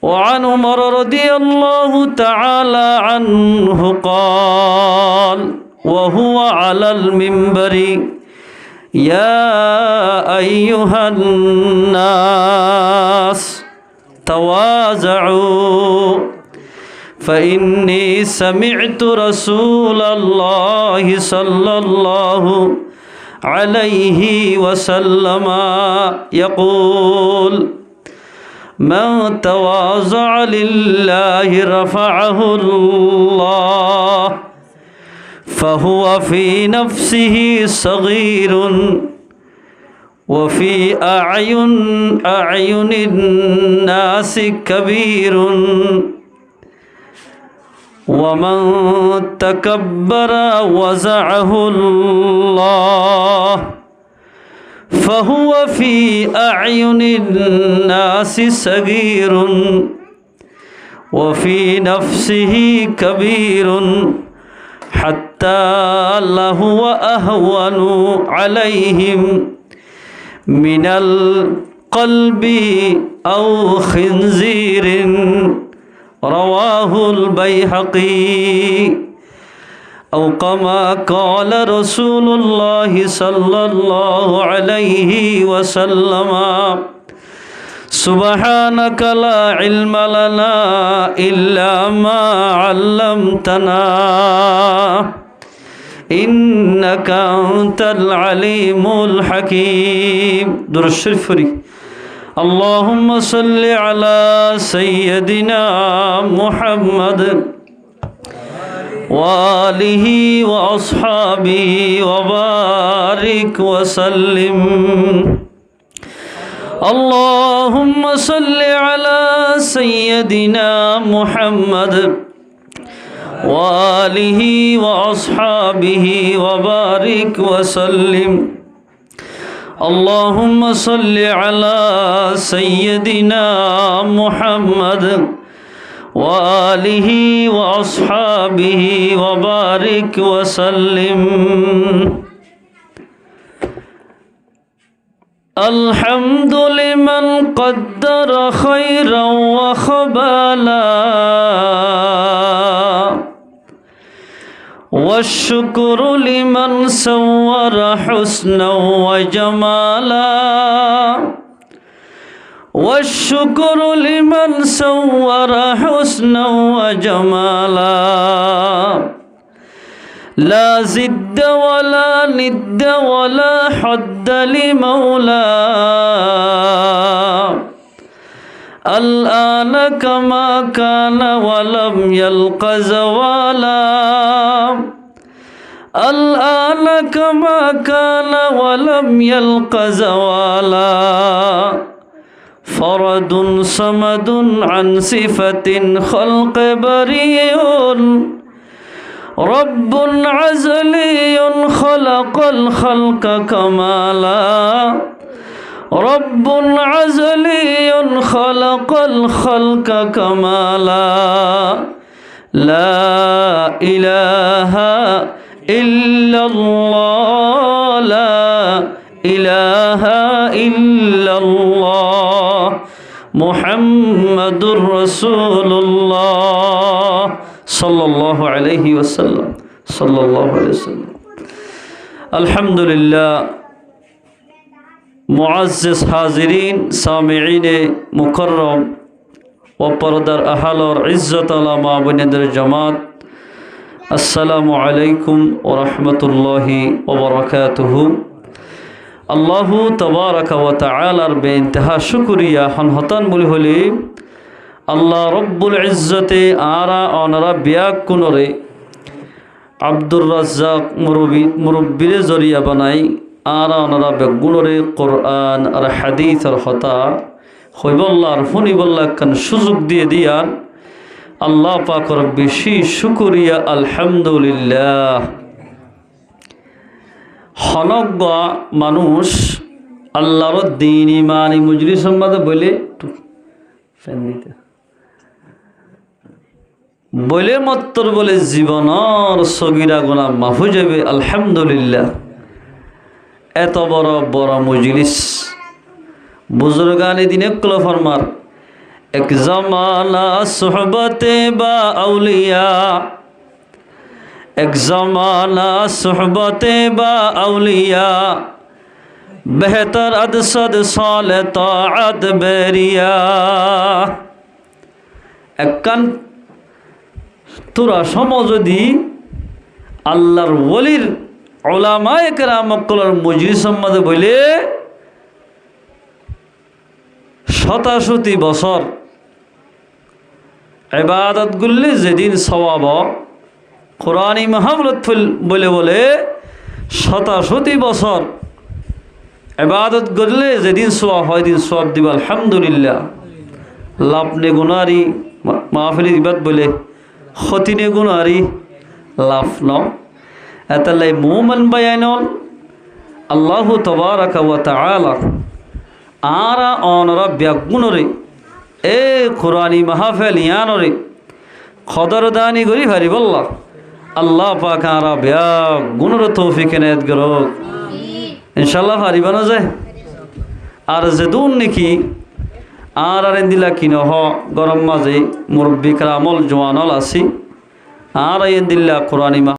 وعن عمر رضي الله تعالى عنه قال وهو على المنبر يا أيها الناس تواضعوا فإني سمعت رسول الله صلى الله عليه وسلم يقول من تواضع لله رفعه الله فهو في نفسه صغير وفي أعين الناس كبير ومن تكبر وزعه الله فهو في أعين الناس صغير وفي نفسه كبير حتى لهو أهون عليهم من القلب أو خنزير رواه البيهقي أو كما قال رسول الله صلى الله عليه وسلم سبحانك لا علم لنا إلا ما علمتنا إنك أنت العليم الحكيم. درود الشريف اللهم صل على سيدنا محمد وآله وأصحابه وبارك وسلم. اللهم صل على سيدنا محمد وآله وأصحابه وبارك وسلم. اللهم صل على سيدنا محمد وآله وأصحابه وبارك وسلم. الحمد لمن قدر خيرا وخبالا والشكر لمن صور حسنا وجمالا والشكر لمن صور حسنا وجمالا لا زد ولا ند ولا حد لمولى الآن كما كان ولم يلق زوالا الآن كما كان ولم يلق زوالا فرد صمد عن صفة خلق بريء رب عزلي خلق الخلق كمالا رب عزلي خلق الخلق كمالا لا إله إلا الله لا إله إلا الله محمد رسول الله صلى الله عليه وسلم صلى الله عليه وسلم. الحمد لله. মুআজ্জিজ হাজিরিন সামিঈন মুকররম ও পর্দার আহালর ইজ্জত আলা মা বোনেদের জামাত, আসসালামু আলাইকুম ওয়া রাহমাতুল্লাহি ওয়া বারাকাতুহু। আল্লাহু তাবারাকা ওয়া তাআলার বেইনতাহা শুকরিয়া হনহতান বলি হলি আল্লাহ রব্বুল ইজ্জতে আরা অনরা বিয়াকুনরে আব্দুর রাজ্জাক মুরব্বিরে জরিয়া বানাই আরা অনরা বেগুনরে কোরআন আর হাদিস আর হতা হইবল্লার ফনিবল্লাহ কান সুযোগ দিয়ে দিয়ান আল্লাহ পাকর বেশি শুকরিয়া আলহামদুলিল্লাহ। হনজ্ঞ মানুষ আল্লাহর দিন ইমান মুজলিস সম্বাদে বলে বলে মত্তর বলে জীবনর সগিরা গুনাহ মাফ হয়ে যাবে আলহামদুলিল্লাহ। এত বড় বড় মজলিস বুজুর্গানে দিনে কুল ফরমার এক জমানা সুহবতে বা আউলিয়া এক জমানা সুহবতে বা আউলিয়া বেহতর আদসদ সালে তাআত বেরিয়া একখান তোরা সময় যদি আল্লাহর ওলির উলামায়ে কেরামকলের মজলিস সম্বন্ধে বলে 87 বছর ইবাদত গুলি যেদিন সওয়াব কোরআনী মাহফিলত বলে বলে 87 বছর ইবাদত করলে যেদিন সওয়াব হয় দিন সওয়াব দিব আলহামদুলিল্লাহ লাভনে গুনারি মাহফিল ইবাদত বলে খতিনে গুনারি লাভ ন এতালাই মুমিন বায়ানল আল্লাহু তাবারাকা ওয়া তাআলা আরা অনরা ব্যাগুণরে এ কোরআনী মাহফিল ইয়ানরে খদরদানি করি পারিবল্লাহ আল্লাহ পাক আরা ব্যাগুণরে তৌফিক এনায়েত করুক ইনশাআল্লাহ পারিব না যায় আর যেদুন নাকি আর দিলা কিনো হ গরম মাঝে মুরব্বী কারামল জওয়ানল আসি আর দিল্লা কোরআনী